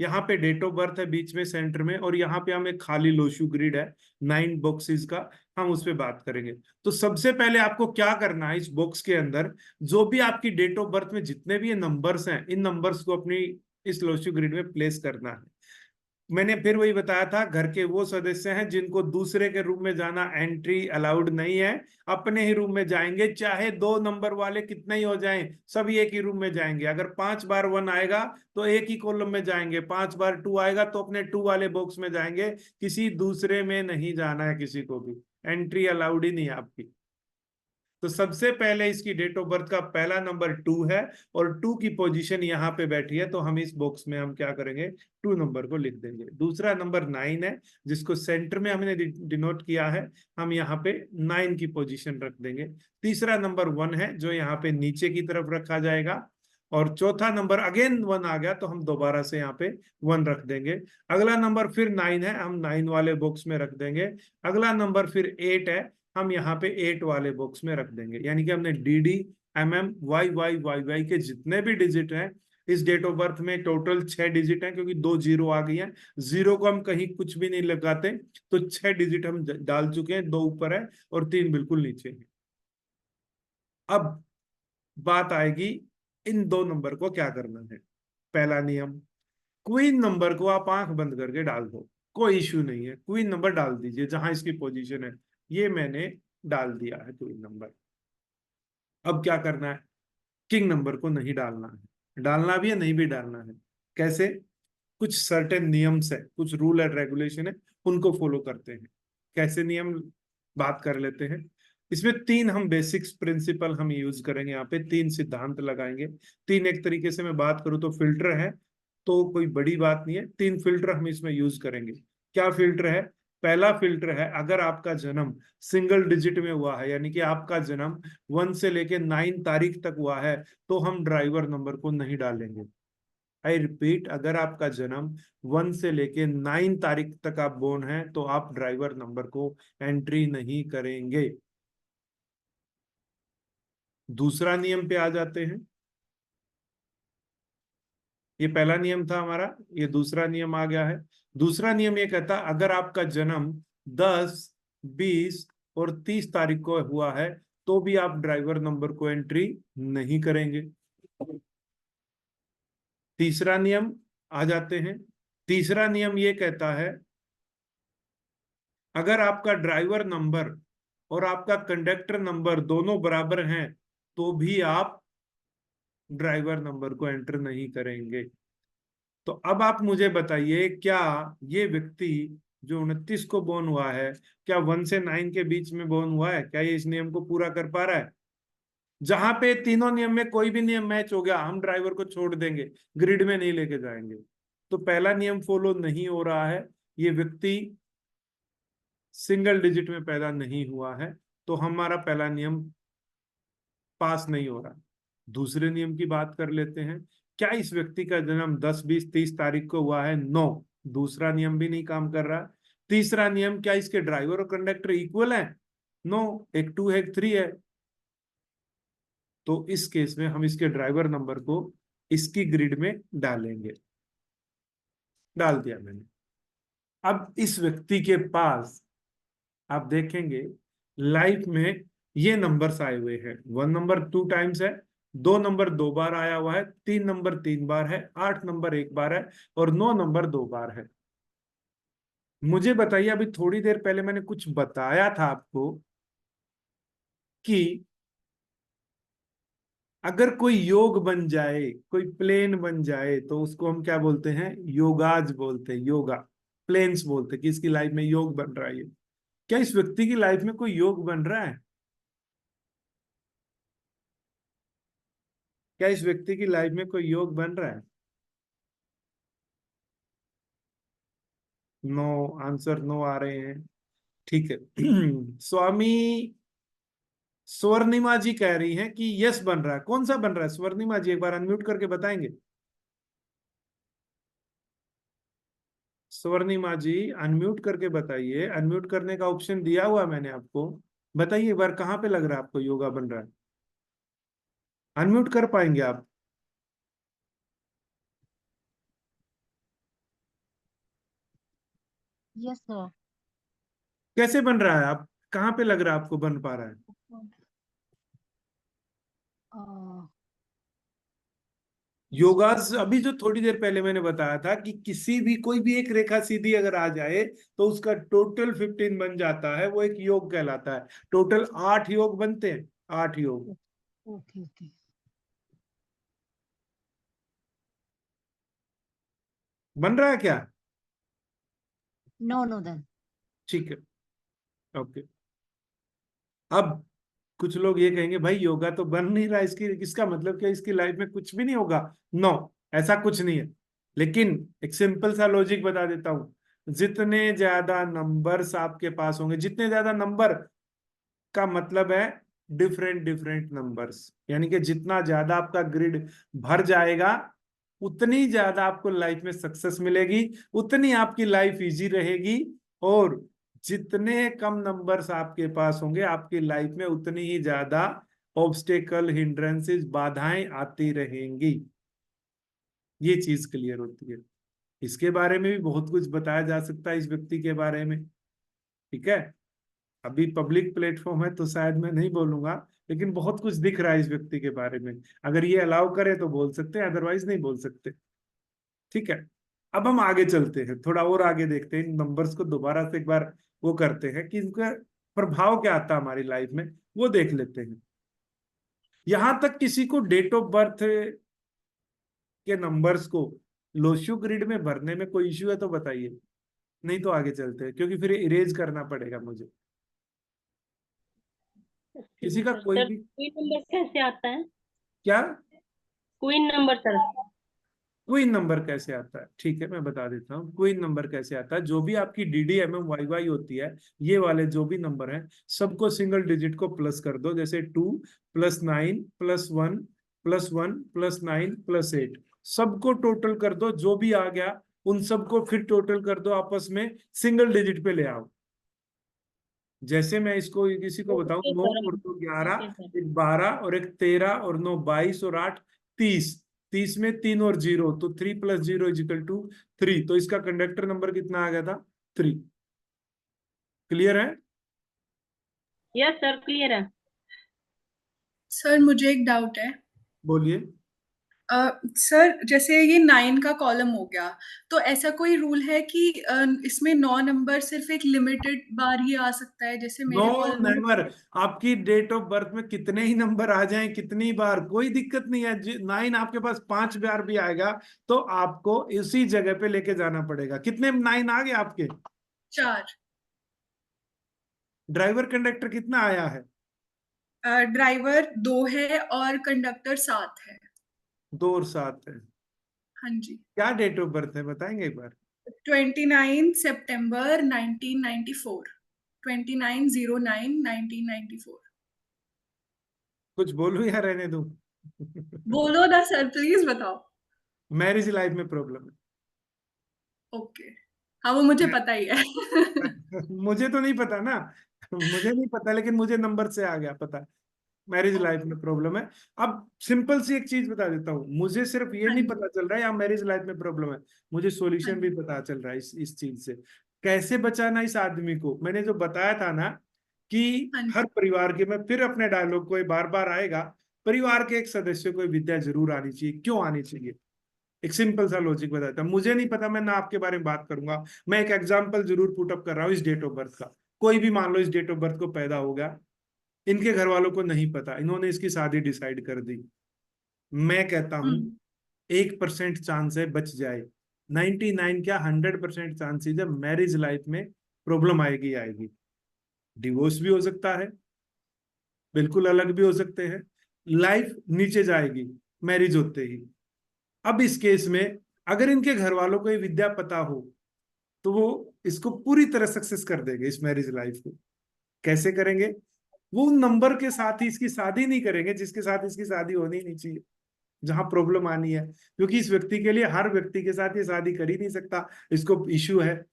यहाँ पे डेट ऑफ बर्थ है बीच में सेंटर में, और यहाँ पे हम एक खाली लोशू ग्रिड है 9 बॉक्सेस का, हम उस पर बात करेंगे। तो सबसे पहले आपको क्या करना है, इस बॉक्स के अंदर जो भी आपकी डेट ऑफ बर्थ में जितने भी ये नंबर्स हैं, इन नंबर्स को अपनी इस लोशू ग्रिड में प्लेस करना है। मैंने फिर वही बताया था, घर के वो सदस्य हैं जिनको दूसरे के रूम में जाना एंट्री अलाउड नहीं है, अपने ही रूम में जाएंगे, चाहे दो नंबर वाले कितने ही हो जाएं, सभी एक ही रूम में जाएंगे। अगर 5 बार 1 आएगा तो एक ही कॉलम में जाएंगे, 5 बार 2 आएगा तो अपने 2 वाले बॉक्स में जाएंगे, किसी दूसरे में नहीं जाना है, किसी को भी एंट्री अलाउड ही नहीं है आपकी। तो सबसे पहले इसकी डेट ऑफ बर्थ का पहला नंबर 2 है, और 2 की पोजीशन यहाँ पे बैठी है, तो हम इस बॉक्स में हम क्या करेंगे, 2 नंबर को लिख देंगे। दूसरा नंबर 9 है, जिसको सेंटर में हमने डिनोट किया है, हम यहाँ पे 9 की पोजीशन रख देंगे। तीसरा नंबर 1 है, जो यहाँ पे नीचे की तरफ रखा जाएगा। और चौथा नंबर अगेन 1 आ गया, तो हम दोबारा से यहाँ पे 1 रख देंगे। अगला नंबर फिर 9 है, हम 9 वाले बॉक्स में रख देंगे। अगला नंबर फिर 8 है, हम यहाँ पे 8 वाले बॉक्स में रख देंगे। यानी कि हमने डी MM YY के जितने भी डिजिट हैं इस डेट ऑफ बर्थ में, टोटल 6 डिजिट हैं, क्योंकि 2 जीरो आ गई हैं, जीरो को हम कहीं कुछ भी नहीं लगाते, तो 6 डिजिट हम डाल चुके हैं, 2 ऊपर है और 3 बिल्कुल नीचे है। अब बात आएगी इन दो नंबर को क्या करना है। पहला नियम, क्वीन नंबर को आप आंख बंद करके डाल दो, कोई इश्यू नहीं है, क्वीन नंबर डाल दीजिए जहां इसकी पोजीशन है। ये मैंने डाल दिया है क्वीन नंबर। अब क्या करना है, किंग नंबर को नहीं डालना है, डालना भी है नहीं भी डालना है। कैसे? कुछ सर्टेन नियम्स है, कुछ रूल एंड रेगुलेशन है, उनको फॉलो करते हैं। कैसे नियम, बात कर लेते हैं। इसमें 3 हम बेसिक्स प्रिंसिपल हम यूज करेंगे, यहाँ पे 3 सिद्धांत लगाएंगे। 3 एक तरीके से मैं बात करूँ तो फिल्टर है, तो कोई बड़ी बात नहीं है, 3 फिल्टर हम इसमें यूज करेंगे। क्या फिल्टर है? पहला फिल्टर है, अगर आपका जन्म सिंगल डिजिट में हुआ है, यानी कि आपका जन्म 1 से लेके 9 तारीख तक हुआ है, तो हम ड्राइवर नंबर को नहीं डालेंगे। आई रिपीट, अगर आपका जन्म 1 से लेके 9 तारीख तक आप बोर्न है, तो आप ड्राइवर नंबर को एंट्री नहीं करेंगे। दूसरा नियम पे आ जाते हैं। ये पहला नियम था हमारा, ये दूसरा नियम आ गया है। दूसरा नियम ये कहता, अगर आपका जन्म 10, 20 और 30 तारीख को हुआ है, तो भी आप ड्राइवर नंबर को एंट्री नहीं करेंगे। तीसरा नियम आ जाते हैं। तीसरा नियम ये कहता है, अगर आपका ड्राइवर नंबर और आपका कंडक्टर नंबर दोनों बराबर हैं, तो भी आप ड्राइवर नंबर को एंटर नहीं करेंगे। तो अब आप मुझे बताइए, क्या ये व्यक्ति जो 29 को बोर्न हुआ है, क्या 1 से 9 के बीच में बोर्न हुआ है? क्या ये इस नियम को पूरा कर पा रहा है? जहां पे तीनों नियम में कोई भी नियम मैच हो गया, हम ड्राइवर को छोड़ देंगे, ग्रिड में नहीं लेके जाएंगे। तो पहला नियम फॉलो नहीं हो रहा है, ये व्यक्ति सिंगल डिजिट में पैदा नहीं हुआ है, तो हमारा पहला नियम पास नहीं हो रहा। दूसरे नियम की बात कर लेते हैं। क्या इस व्यक्ति का जन्म 10, 20, 30 तारीख को हुआ है? नो, दूसरा नियम भी नहीं काम कर रहा। तीसरा नियम, क्या इसके ड्राइवर और कंडक्टर इक्वल है? नो, एक 2 है, एक 3 है। तो इस केस में हम इसके ड्राइवर नंबर को इसकी ग्रिड में डालेंगे। डाल दिया मैंने। अब इस व्यक्ति के पास आप देखेंगे लाइफ में ये नंबर्स आए हुए हैं। 1 नंबर 2 टाइम्स है, 2 नंबर 2 बार आया हुआ है, 3 नंबर 3 बार है, 8 नंबर 1 बार है, और 9 नंबर 2 बार है। मुझे बताइए, अभी थोड़ी देर पहले मैंने कुछ बताया था आपको कि अगर कोई योग बन जाए, कोई प्लेन बन जाए, तो उसको हम क्या बोलते हैं? योगाज बोलते हैं, योगा प्लेन्स बोलते हैं, कि इसकी लाइफ में योग बन रहा है। क्या इस व्यक्ति की लाइफ में कोई योग बन रहा है? क्या इस व्यक्ति की लाइफ में कोई योग बन रहा है? नो, आंसर नो आ रहे हैं। ठीक है। स्वामी स्वर्णिमा जी कह रही हैं कि यस बन रहा है। कौन सा बन रहा है स्वर्णिमा जी? एक बार अनम्यूट करके बताएंगे। स्वर्णिमा जी अनम्यूट करके बताइए। अनम्यूट करने का ऑप्शन दिया हुआ है मैंने आपको। बताइए एक बार, कहाँ पे लग रहा है आपको योगा बन रहा है? अनम्यूट कर पाएंगे आप? Yes sir. कैसे बन रहा है? आप कहाँ पे लग रहा है आपको बन पा रहा है? योगास अभी जो थोड़ी देर पहले मैंने बताया था कि किसी भी कोई भी एक रेखा सीधी अगर आ जाए तो उसका टोटल 15 बन जाता है, वो एक योग कहलाता है। टोटल 8 योग बनते हैं, 8 योग। Okay okay. बन रहा है क्या? No no then. ठीक है, ओके। अब कुछ लोग ये कहेंगे, भाई योगा तो बन नहीं रहा, इसकी इसका मतलब क्या इसकी लाइफ में कुछ भी नहीं होगा? नो, ऐसा कुछ नहीं है। लेकिन एक सिंपल सा लॉजिक बता देता हूं। जितने ज्यादा नंबर्स आपके पास होंगे, जितने ज्यादा नंबर का मतलब है डिफरेंट डिफरेंट नंबर्स, यानी कि जितना ज्यादा आपका ग्रिड भर जाएगा, उतनी ज्यादा आपको लाइफ में सक्सेस मिलेगी, उतनी आपकी लाइफ इजी रहेगी। और जितने कम नंबर्स आपके पास होंगे, आपकी लाइफ में उतनी ही ज्यादा ऑब्स्टेकल, हिंड्रेंसेस, बाधाएं आती रहेंगी। ये चीज क्लियर होती है। इसके बारे में भी बहुत कुछ बताया जा सकता है, इस व्यक्ति के बारे में। ठीक है, अभी पब्लिक प्लेटफॉर्म है तो शायद मैं नहीं बोलूंगा, लेकिन बहुत कुछ दिख रहा है इस व्यक्ति के बारे में। अगर ये अलाउ करे तो बोल सकते हैं, अदरवाइज नहीं बोल सकते। ठीक है, अब हम आगे चलते हैं, थोड़ा और आगे देखते हैं, इन नंबर्स को दोबारा से एक बार वो करते हैं कि इनका प्रभाव क्या आता है हमारी लाइफ में, वो देख लेते हैं। यहां तक किसी को डेट ऑफ बर्थ के नंबर्स को लोशु ग्रिड में भरने में कोई इश्यू है तो बताइए, नहीं तो आगे चलते हैं, क्योंकि फिर इरेज करना पड़ेगा मुझे। किसी का सर कोई सर भी? क्वीन नंबर कैसे आता है? क्या? Queen number sir. Queen number कैसे आता है? ठीक है, मैं बता देता हूँ क्वीन नंबर कैसे आता है। जो भी आपकी DDMM YY होती है, ये वाले जो भी नंबर हैं, सबको सिंगल डिजिट को प्लस कर दो। जैसे 2 + 9 + 1 + 1 + 9 + 8, सबको टोटल कर दो। जो भी आ गया उन सबको फिर टोटल कर दो, आपस में सिंगल डिजिट पे ले आओ। जैसे मैं इसको किसी को बताऊं, ओके 9 सर। और 2 11, ओके सर। एक 12 और एक 13 और 9 22 और 8 30। 30 में 3 और 0, तो 3 + 0 = 3। तो इसका कंडक्टर नंबर कितना आ गया था? 3। क्लियर है? यस सर क्लियर है। सर मुझे एक डाउट है। बोलिए। सर जैसे ये 9 का कॉलम हो गया, तो ऐसा कोई रूल है कि इसमें 9 नंबर सिर्फ एक लिमिटेड बार ही आ सकता है, जैसे नो मेरे कॉलम में? नेवर। आपकी डेट ऑफ बर्थ में कितने ही नंबर आ जाएं, कितनी बार, कोई दिक्कत नहीं है। 9 आपके पास 5 बार भी आएगा तो आपको इसी जगह पे लेके जाना पड़ेगा। कितने 9 आ गए आपके? 4। ड्राइवर कंडक्टर कितना आया है? ड्राइवर 2 है और कंडक्टर 7 है। 2 और 7 है। हाँ जी। क्या डेट ऑफ बर्थ है बताएंगे एक बार? 29 सितंबर 1994। 29/09/1994। कुछ बोलूं या रहने दूं? बोलो ना सर, प्लीज बताओ। मैरिज लाइफ में प्रॉब्लम ओके। हाँ, वो मुझे है। पता ही है। मुझे तो नहीं पता ना, मुझे नहीं पता, लेकिन मुझे नंबर से आ गया पता। Marriage life okay. में प्रॉब्लम है। अब सिंपल सी एक चीज बता देता हूँ, मुझे सिर्फ ये हाँ नहीं जी। पता चल रहा है या मैरिज लाइफ में प्रॉब्लम है, मुझे हाँ सॉल्यूशन भी जी। पता चल रहा है इस चीज से। कैसे बचाना इस आदमी को, मैंने जो बताया था ना कि हाँ हर जी। परिवार के, मैं फिर अपने डायलॉग को बार बार आएगा, परिवार के एक सदस्य को ये विद्या जरूर आनी चाहिए। क्यों आनी चाहिए? एक सिंपल सा लॉजिक बताता हूं। मुझे नहीं पता, मैं ना आपके बारे में बात करूंगा, मैं एक एग्जांपल जरूर पुट अप कर रहा हूँ इस डेट ऑफ बर्थ का। कोई भी मान लो इस डेट ऑफ बर्थ को पैदा हो गया, इनके घर वालों को नहीं पता, इन्होंने इसकी शादी डिसाइड कर दी। मैं कहता हूं हम्म। 1% चांस है बच जाए, 99 क्या 100% चांसेस है मैरिज लाइफ में प्रॉब्लम आएगी आएगी। डिवोर्स भी हो सकता है, बिल्कुल अलग भी हो सकते हैं, लाइफ नीचे जाएगी मैरिज होते ही। अब इस केस में अगर इनके घर वालों को ये विद्या पता हो तो वो इसको पूरी तरह सक्सेस कर देंगे इस मैरिज लाइफ को। कैसे करेंगे? वो उन नंबर के साथ ही इसकी शादी नहीं करेंगे जिसके साथ इसकी शादी होनी नहीं चाहिए, जहां प्रॉब्लम आनी है। क्योंकि इस व्यक्ति के लिए हर व्यक्ति के साथ ये शादी कर ही नहीं सकता, इसको इश्यू है,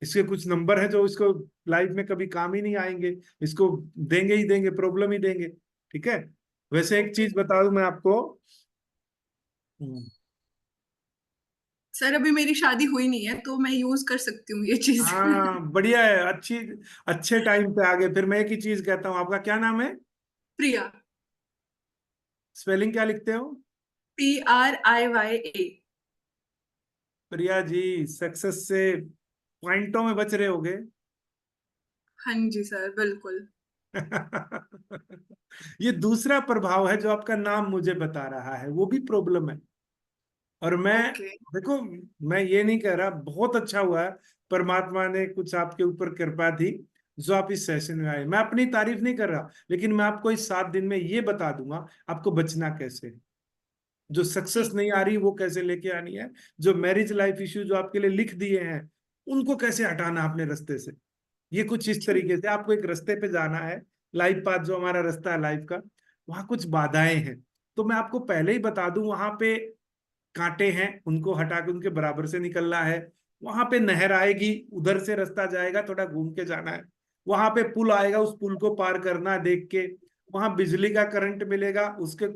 इसके कुछ नंबर है जो इसको लाइफ में कभी काम ही नहीं आएंगे, इसको देंगे ही देंगे, प्रॉब्लम ही देंगे। ठीक है। वैसे एक ओके चीज बता दूं मैं आपको। सर, अभी मेरी शादी हुई नहीं है तो मैं यूज कर सकती हूँ ये चीज। हाँ बढ़िया है, अच्छी, अच्छे टाइम पे आगे। फिर मैं एक ही चीज कहता हूँ, आपका क्या नाम है? प्रिया। स्पेलिंग क्या लिखते हो? PRIYA। प्रिया जी, सक्सेस से पॉइंटों में बच रहे होगे। हाँ जी सर, बिल्कुल। ये दूसरा प्रभाव है जो आपका नाम मुझे बता रहा है, वो भी प्रॉब्लम है। और मैं, ओके। देखो, मैं ये नहीं कह रहा, बहुत अच्छा हुआ है, परमात्मा ने कुछ आपके ऊपर कृपा थी जो आप इस सेशन में आए। मैं अपनी तारीफ नहीं कर रहा, लेकिन मैं आपको इस 7 दिन में ये बता दूंगा आपको बचना कैसे है। जो सक्सेस ठीक। नहीं आ रही वो कैसे लेके आनी है, जो मैरिज लाइफ इश्यू जो आपके लिए लिख दिए हैं उनको कैसे हटाना अपने रास्ते से। ये कुछ इस ठीक। तरीके से आपको एक रास्ते पे जाना है। लाइफ पाथ जो हमारा रास्ता है लाइफ का, वहां कुछ बाधाएं हैं। तो मैं आपको पहले ही बता दूं, वहां पे कांटे हैं, उनको हटा के उनके बराबर से निकलना है। वहां पे नहर आएगी, उधर से रास्ता जाएगा, थोड़ा घूम के जाना है। वहां पे पुल आएगा, उस पुल को पार करना है देख के। वहां बिजली का करंट मिलेगा, उसके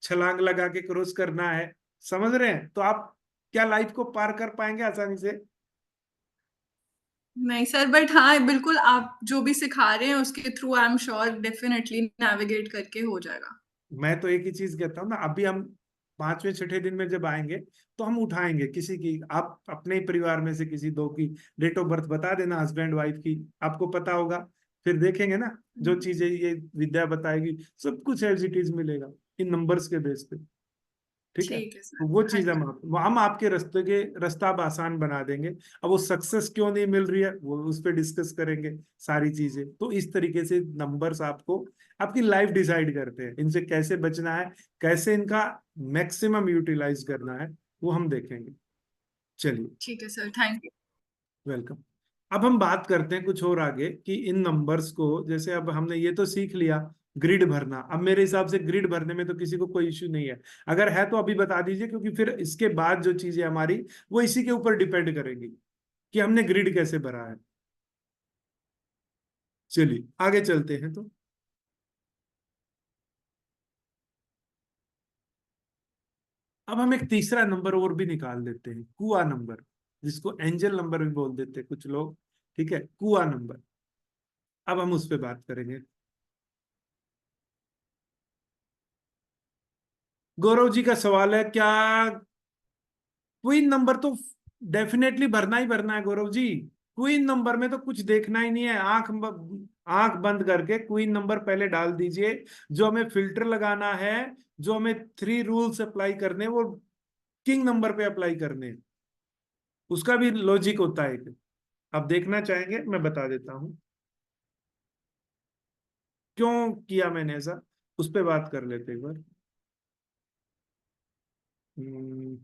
छलांग लगा के क्रॉस करना है। समझ रहे हैं? तो आप क्या लाइफ को पार कर पाएंगे आसानी से? नहीं सर, बट हाँ बिल्कुल, आप जो भी सिखा रहे हैं उसके through I am sure definitely navigate करके हो जाएगा। मैं तो एक ही चीज कहता हूँ ना, अभी हम 5वें 6ठे दिन में जब आएंगे तो हम उठाएंगे किसी की, आप अपने ही परिवार में से किसी दो की डेट ऑफ बर्थ बता देना, हस्बैंड वाइफ की, आपको पता होगा। फिर देखेंगे ना, जो चीजें ये विद्या बताएगी सब कुछ एज इट इज मिलेगा इन नंबर्स के बेस पे। ठीक है। ठीक है सर। तो वो हाँ चीज जी। हम आपके रास्ता अब आसान बना देंगे। अब वो सक्सेस क्यों नहीं मिल रही है वो उस पर डिस्कस करेंगे सारी चीजें। तो इस तरीके से नंबर्स आपको आपकी लाइफ डिसाइड करते हैं, इनसे कैसे बचना है, कैसे इनका मैक्सिमम यूटिलाइज करना है, वो हम देखेंगे। चलिए, ठीक है सर, थैंक यू। वेलकम। अब हम बात करते हैं कुछ और आगे कि इन नंबर्स को, जैसे अब हमने ये तो सीख लिया ग्रिड भरना। अब मेरे हिसाब से ग्रिड भरने में तो किसी को कोई इश्यू नहीं है, अगर है तो अभी बता दीजिए, क्योंकि फिर इसके बाद जो चीजें हमारी वो इसी के ऊपर डिपेंड करेंगी कि हमने ग्रिड कैसे भरा है। चलिए आगे चलते हैं। तो अब हम एक तीसरा नंबर और भी निकाल देते हैं, कुआ नंबर, जिसको एंजल नंबर भी बोल देते हैं कुछ लोग। ठीक है, कुआ नंबर। अब हम उस पर बात करेंगे। गौरव जी का सवाल है, क्या क्वीन नंबर तो डेफिनेटली भरना ही भरना है गौरव जी। क्वीन नंबर में तो कुछ देखना ही नहीं है, आंख बंद करके क्वीन नंबर पहले डाल दीजिए। जो हमें फिल्टर लगाना है, जो हमें 3 रूल्स अप्लाई करने हैं, वो किंग नंबर पे अप्लाई करने हैं। उसका भी लॉजिक होता है एक। आप देखना चाहेंगे, मैं बता देता हूं क्यों किया मैंने ऐसा। उस पर बात कर लेते एक बार। हम्म,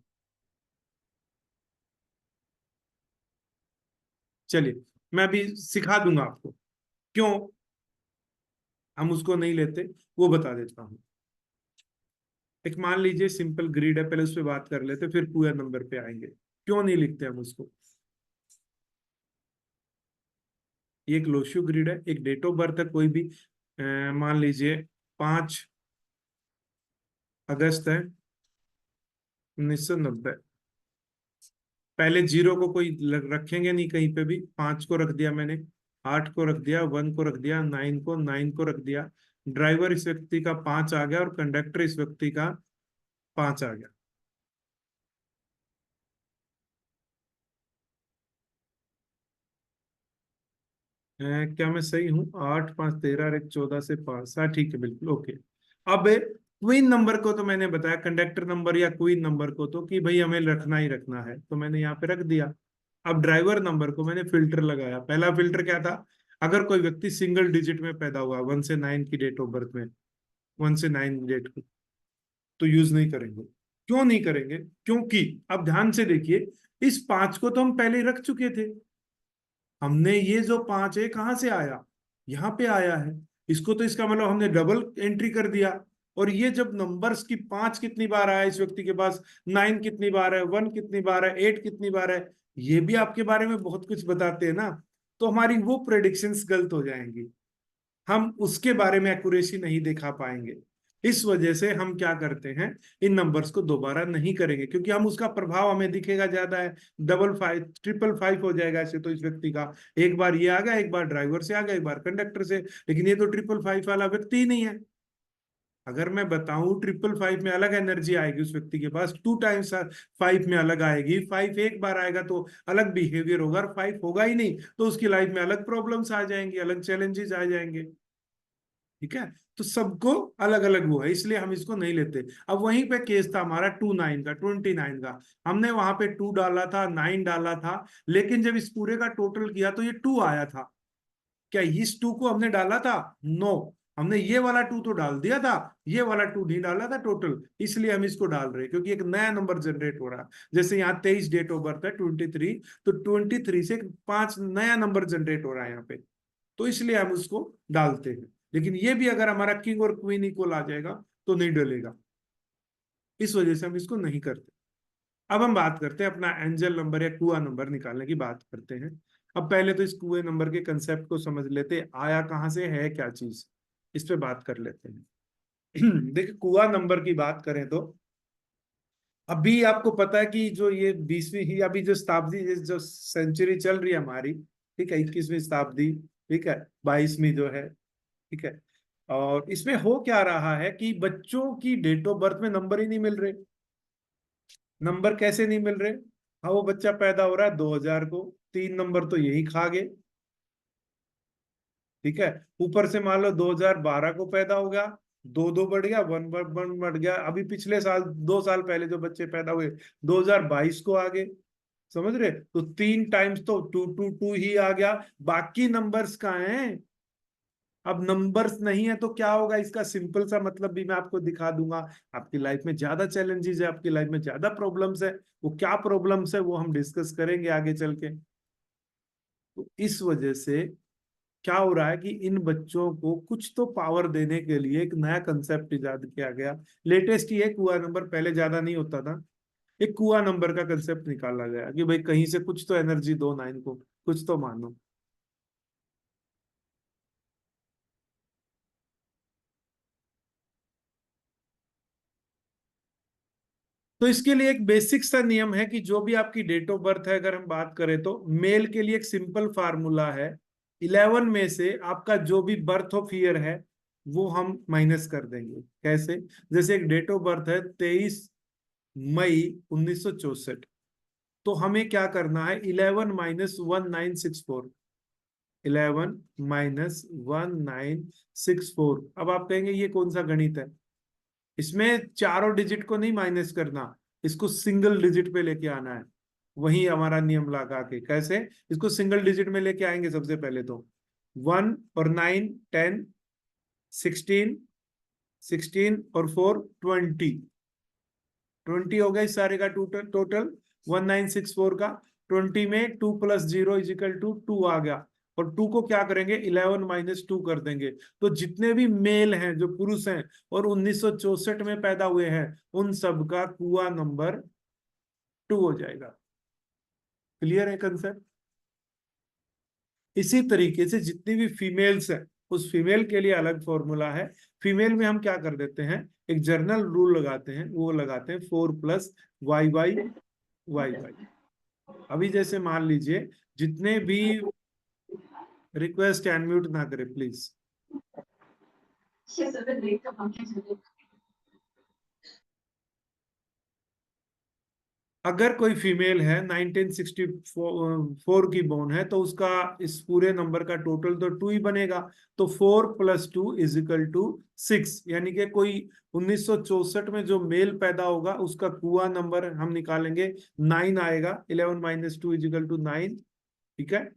चलिए, मैं अभी सिखा दूंगा आपको क्यों हम उसको नहीं लेते, वो बता देता हूँ। एक मान लीजिए सिंपल ग्रिड है, पहले उस पर बात कर लेते, फिर पूरा नंबर पे आएंगे क्यों नहीं लिखते हम उसको। ये एक लोशु ग्रिड है, एक डेट ऑफ बर्थ है कोई भी, मान लीजिए 5 अगस्त है 1990। पहले 0 को कोई रखेंगे नहीं कहीं पे भी, 5 को रख दिया मैंने, 8 को रख दिया, 1 को रख दिया, 9 को रख दिया। ड्राइवर इस व्यक्ति का 5 आ गया और कंडक्टर इस व्यक्ति का 5 आ गया। क्या मैं सही हूँ? 8 5 13 और 1 14 से 5, हाँ ठीक है, बिल्कुल ओके। अब क्वीन नंबर को तो मैंने बताया, कंडक्टर नंबर या क्वीन नंबर को तो कि भाई हमें रखना ही रखना है, तो मैंने यहाँ पे रख दिया। अब ड्राइवर नंबर को मैंने फिल्टर लगाया। पहला फिल्टर क्या था? अगर कोई व्यक्ति सिंगल डिजिट में पैदा हुआ 1 से 9 की डेट ऑफ बर्थ में, 1 से 9 डेट को, तो यूज नहीं करेंगे। क्यों नहीं करेंगे? क्योंकि अब ध्यान से देखिए, इस 5 को तो हम पहले ही रख चुके थे। हमने ये जो 5 है कहां से आया? यहाँ पे आया है। इसको तो इसका मतलब हमने डबल एंट्री कर दिया। और ये जब नंबर्स की 5 कितनी बार आया इस व्यक्ति के पास, 9 कितनी बार है, 1 कितनी बार है, 8 कितनी बार है, ये भी आपके बारे में बहुत कुछ बताते हैं ना। तो हमारी वो प्रेडिक्शंस गलत हो जाएंगी, हम उसके बारे में एक्यूरेसी नहीं दिखा पाएंगे। इस वजह से हम क्या करते हैं, इन नंबर्स को दोबारा नहीं करेंगे, क्योंकि हम उसका प्रभाव हमें दिखेगा ज्यादा है। 555 555 हो जाएगा ऐसे तो इस व्यक्ति का। एक बार ये आ गया, एक बार ड्राइवर से आ गया, एक बार कंडक्टर से, लेकिन ये तो 555 वाला व्यक्ति ही नहीं है। अगर मैं बताऊं 555 में अलग एनर्जी आएगी उस व्यक्ति के पास, 2 टाइम्स 5 में अलग आएगी, 5 एक बार आएगा तो अलग बिहेवियर होगा, और 5 होगा ही नहीं तो उसकी लाइफ में अलग प्रॉब्लम्स आ जाएंगी, अलग चैलेंजेस आ जाएंगे। ठीक है, तो सबको अलग अलग वो है, इसलिए हम इसको नहीं लेते। अब वहीं पे केस था हमारा 29 का, हमने वहां पे 2 डाला था, 9 डाला था, लेकिन जब इस पूरे का टोटल किया तो ये 2 आया था। क्या इस 2 को हमने डाला था? नो, हमने ये वाला 2 तो डाल दिया था, ये वाला 2 नहीं डाला था टोटल, इसलिए हम इसको डाल रहे हैं, क्योंकि एक नया नंबर जनरेट हो रहा है। जैसे यहाँ 23 डेट ऑफ बर्थ है 23, तो 23 से 5 नया नंबर जनरेट हो रहा है यहाँ पे, तो इसलिए हम उसको डालते हैं। लेकिन ये भी अगर हमारा किंग और क्वीन इक्वल आ जाएगा तो नहीं डलेगा, इस वजह से हम इसको नहीं करते। अब हम बात करते हैं अपना एंजल नंबर या कुआ नंबर निकालने की बात करते हैं। अब पहले तो इस कुएं नंबर के कंसेप्ट को समझ लेते, आया कहां से, है क्या चीज, इस पे बात कर लेते हैं। देखिए, कुआ नंबर की बात करें तो अभी आपको पता है कि जो ये 20वीं ही अभी जो शताब्दी, जो सेंचुरी चल रही है हमारी, ठीक है, 21वीं शताब्दी, ठीक है, 22वीं जो है, ठीक है, और इसमें हो क्या रहा है कि बच्चों की डेट ऑफ बर्थ में नंबर ही नहीं मिल रहे। नंबर कैसे नहीं मिल रहे? हाँ, वो बच्चा पैदा हो रहा है 2000 को, 3 नंबर तो यही खा गए, ठीक है, ऊपर से मान लो 2012 को पैदा हो गया, 2 बढ़ गया, 1 बढ़ गया, अभी पिछले साल 2 साल पहले जो बच्चे पैदा हुए 2022 को आ गए। समझ रहे? तो 3 टाइम्स तो 2 ही आ गया, बाकी नंबर्स कहाँ हैं? अब नंबर्स नहीं है तो क्या होगा, इसका सिंपल सा मतलब भी मैं आपको दिखा दूंगा। आपकी लाइफ में ज्यादा चैलेंजेस है, आपकी लाइफ में ज्यादा प्रॉब्लम्स है, वो क्या प्रॉब्लम्स है वो हम डिस्कस करेंगे आगे चल के। तो इस वजह से क्या हो रहा है कि इन बच्चों को कुछ तो पावर देने के लिए एक नया कंसेप्ट इजाद किया गया। लेटेस्ट ये कुआ नंबर, पहले ज्यादा नहीं होता था। एक कुआ नंबर का कंसेप्ट निकाला गया कि भाई कहीं से कुछ तो एनर्जी दो 9 को, कुछ तो मानो। तो इसके लिए एक बेसिक सा नियम है कि जो भी आपकी डेट ऑफ बर्थ है, अगर हम बात करें तो मेल के लिए एक सिंपल फार्मूला है, 11 में से आपका जो भी बर्थ ऑफ ईयर है वो हम माइनस कर देंगे। कैसे? जैसे एक डेट ऑफ बर्थ है 23 मई 1964, तो हमें क्या करना है, 11 माइनस 1964, 11 माइनस 1964। अब आप कहेंगे ये कौन सा गणित है, इसमें चारों डिजिट को नहीं माइनस करना, इसको सिंगल डिजिट पे लेके आना है। वही हमारा नियम लगा के, कैसे इसको सिंगल डिजिट में लेके आएंगे, सबसे पहले तो 1 और 9 10, 16 16 और 4 20 20 हो गया इस सारे का टोटल 1964 का। 20 में 2 प्लस 0 इजिकल टू 2 आ गया, और 2 को क्या करेंगे, 11 माइनस 2 कर देंगे। तो जितने भी मेल हैं, जो पुरुष हैं और 1964 में पैदा हुए हैं, उन सब का कुआ नंबर 2 हो जाएगा। क्लियर है कंसेप्ट? इसी तरीके से जितनी भी फीमेल्स हैं, उस फीमेल के लिए अलग फॉर्मूला है। फीमेल में हम क्या कर देते हैं, एक जर्नल रूल लगाते हैं, वो लगाते हैं 4 plus Y Y Y Y. अभी जैसे मान लीजिए, जितने भी, रिक्वेस्ट अनम्यूट ना करें प्लीज। अगर कोई फीमेल है 1964 की बोर्न है, तो उसका इस पूरे नंबर का टोटल तो 2 ही बनेगा। तो 4 प्लस 2 इज इक्वल टू 6, यानी कि कोई 1964 में जो मेल पैदा होगा उसका कुआ नंबर हम निकालेंगे, 9 आएगा। 11 माइनस 2 इज इक्वल टू 9, ठीक है।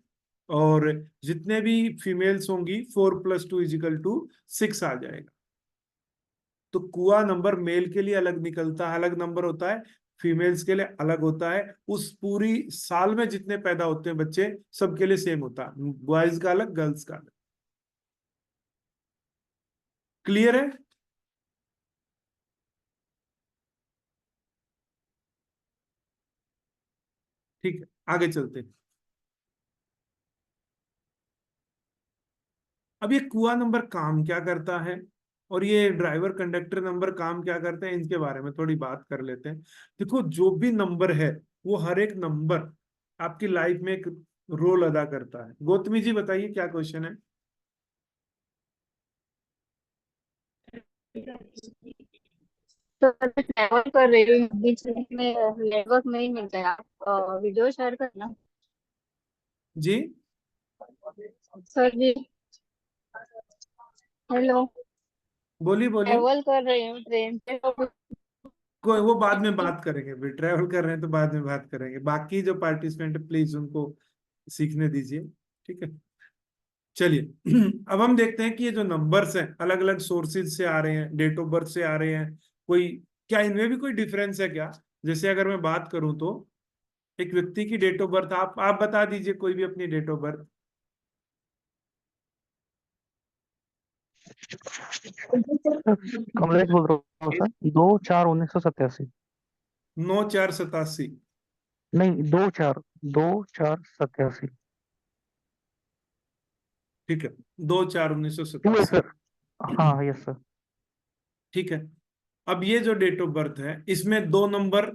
और जितने भी फीमेल्स होंगी 4 प्लस 2 इज इक्वल टू 6 आ जाएगा। तो कुआ नंबर मेल के लिए अलग निकलता है, अलग नंबर होता है, फीमेल्स के लिए अलग होता है। उस पूरी साल में जितने पैदा होते हैं बच्चे, सबके लिए सेम होता है, बॉयज का अलग, गर्ल्स का अलग। क्लियर है? ठीक है, आगे चलते हैं। अब ये कुआ नंबर काम क्या करता है, और ये ड्राइवर कंडक्टर नंबर काम क्या करते हैं, इनके बारे में थोड़ी बात कर लेते हैं। देखो, जो भी नंबर है, वो हर एक नंबर आपकी लाइफ में एक रोल अदा करता है। गौतमी जी बताइए क्या क्वेश्चन है? तो ट्रैवल कर रही हूँ, बीच में नेटवर्क नहीं मिलता है, आप वीडियो शेयर करना। जी सर जी, हेलो। बोलिए बोलिए। ट्रैवल कर रही हूँ ट्रेन से, तो कोई, वो बाद में बात करेंगे, भी ट्रैवल कर रहे हैं तो बाद में बात करेंगे। बाकी जो पार्टिसिपेंट, प्लीज उनको सीखने दीजिए, ठीक है। चलिए अब हम देखते हैं कि ये जो नंबर्स हैं, अलग अलग सोर्सेज से आ रहे हैं, डेट ऑफ बर्थ से आ रहे हैं, कोई क्या इनमें भी कोई डिफरेंस है क्या? जैसे अगर मैं बात करूं तो एक व्यक्ति की डेट ऑफ बर्थ, आप बता दीजिए कोई भी अपनी डेट ऑफ बर्थ। कमलेश बोल रहा हूँ सर, 2/4/1987। 9/4/87। नहीं, 2/4/2/4/87। ठीक है, 2/4/1987। क्यों है सर? हाँ यस सर। ठीक है। अब ये जो डेट ऑफ बर्थ है, इसमें 2 नंबर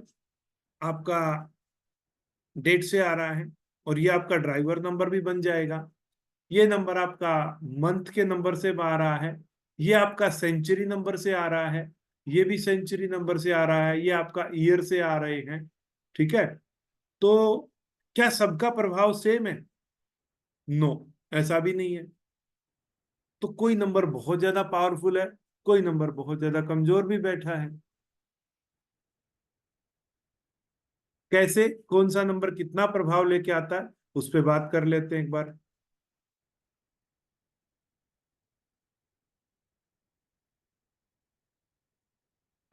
आपका डेट से आ रहा है, और ये आपका ड्राइवर नंबर भी बन जाएगा। ये नंबर आपका मंथ के नंबर से आ रहा है, ये आपका सेंचुरी नंबर से आ रहा है, ये भी सेंचुरी नंबर से आ रहा है, ये आपका ईयर से आ रहे हैं, ठीक है। तो क्या सबका प्रभाव सेम है? नो, ऐसा भी नहीं है। तो कोई नंबर बहुत ज्यादा पावरफुल है, कोई नंबर बहुत ज्यादा कमजोर भी बैठा है। कैसे, कौन सा नंबर कितना प्रभाव लेके आता है, उस पर बात कर लेते हैं एक बार।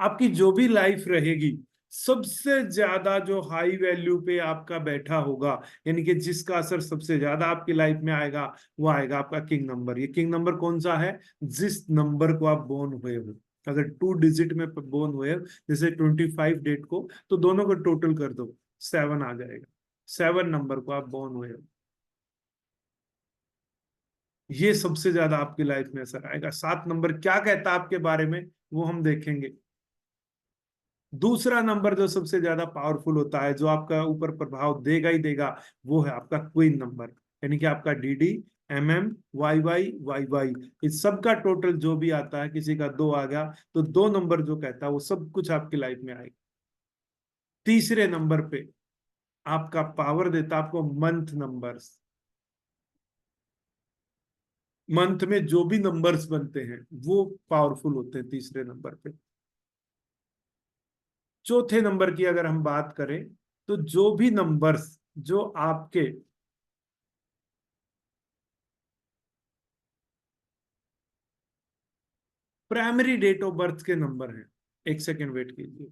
आपकी जो भी लाइफ रहेगी, सबसे ज्यादा जो हाई वैल्यू पे आपका बैठा होगा, यानी कि जिसका असर सबसे ज्यादा आपकी लाइफ में आएगा, वो आएगा आपका किंग नंबर। ये किंग नंबर कौन सा है? जिस नंबर को आप बोर्न हुए हो। अगर 2 डिजिट में बोर्न हुए हो, जैसे 25 डेट को, तो दोनों को टोटल कर दो, 7 आ जाएगा। 7 नंबर को आप बोर्न हुए हो, ये सबसे ज्यादा आपकी लाइफ में असर आएगा। 7 नंबर क्या कहता है आपके बारे में, वो हम देखेंगे। दूसरा नंबर जो सबसे ज्यादा पावरफुल होता है, जो आपका ऊपर प्रभाव देगा ही देगा, वो है आपका क्वीन नंबर, यानी कि आपका डीडी YY इस सब का टोटल जो भी आता है, किसी का 2 आ गया तो 2 नंबर जो कहता है वो सब कुछ आपकी लाइफ में आएगा। तीसरे नंबर पे आपका पावर देता है आपको मंथ नंबर्स। मंथ में जो भी नंबर्स बनते हैं वो पावरफुल होते हैं तीसरे नंबर पे। चौथे नंबर की अगर हम बात करें तो जो भी नंबर्स जो आपके प्राइमरी डेट ऑफ बर्थ के नंबर हैं, एक सेकेंड वेट कीजिए।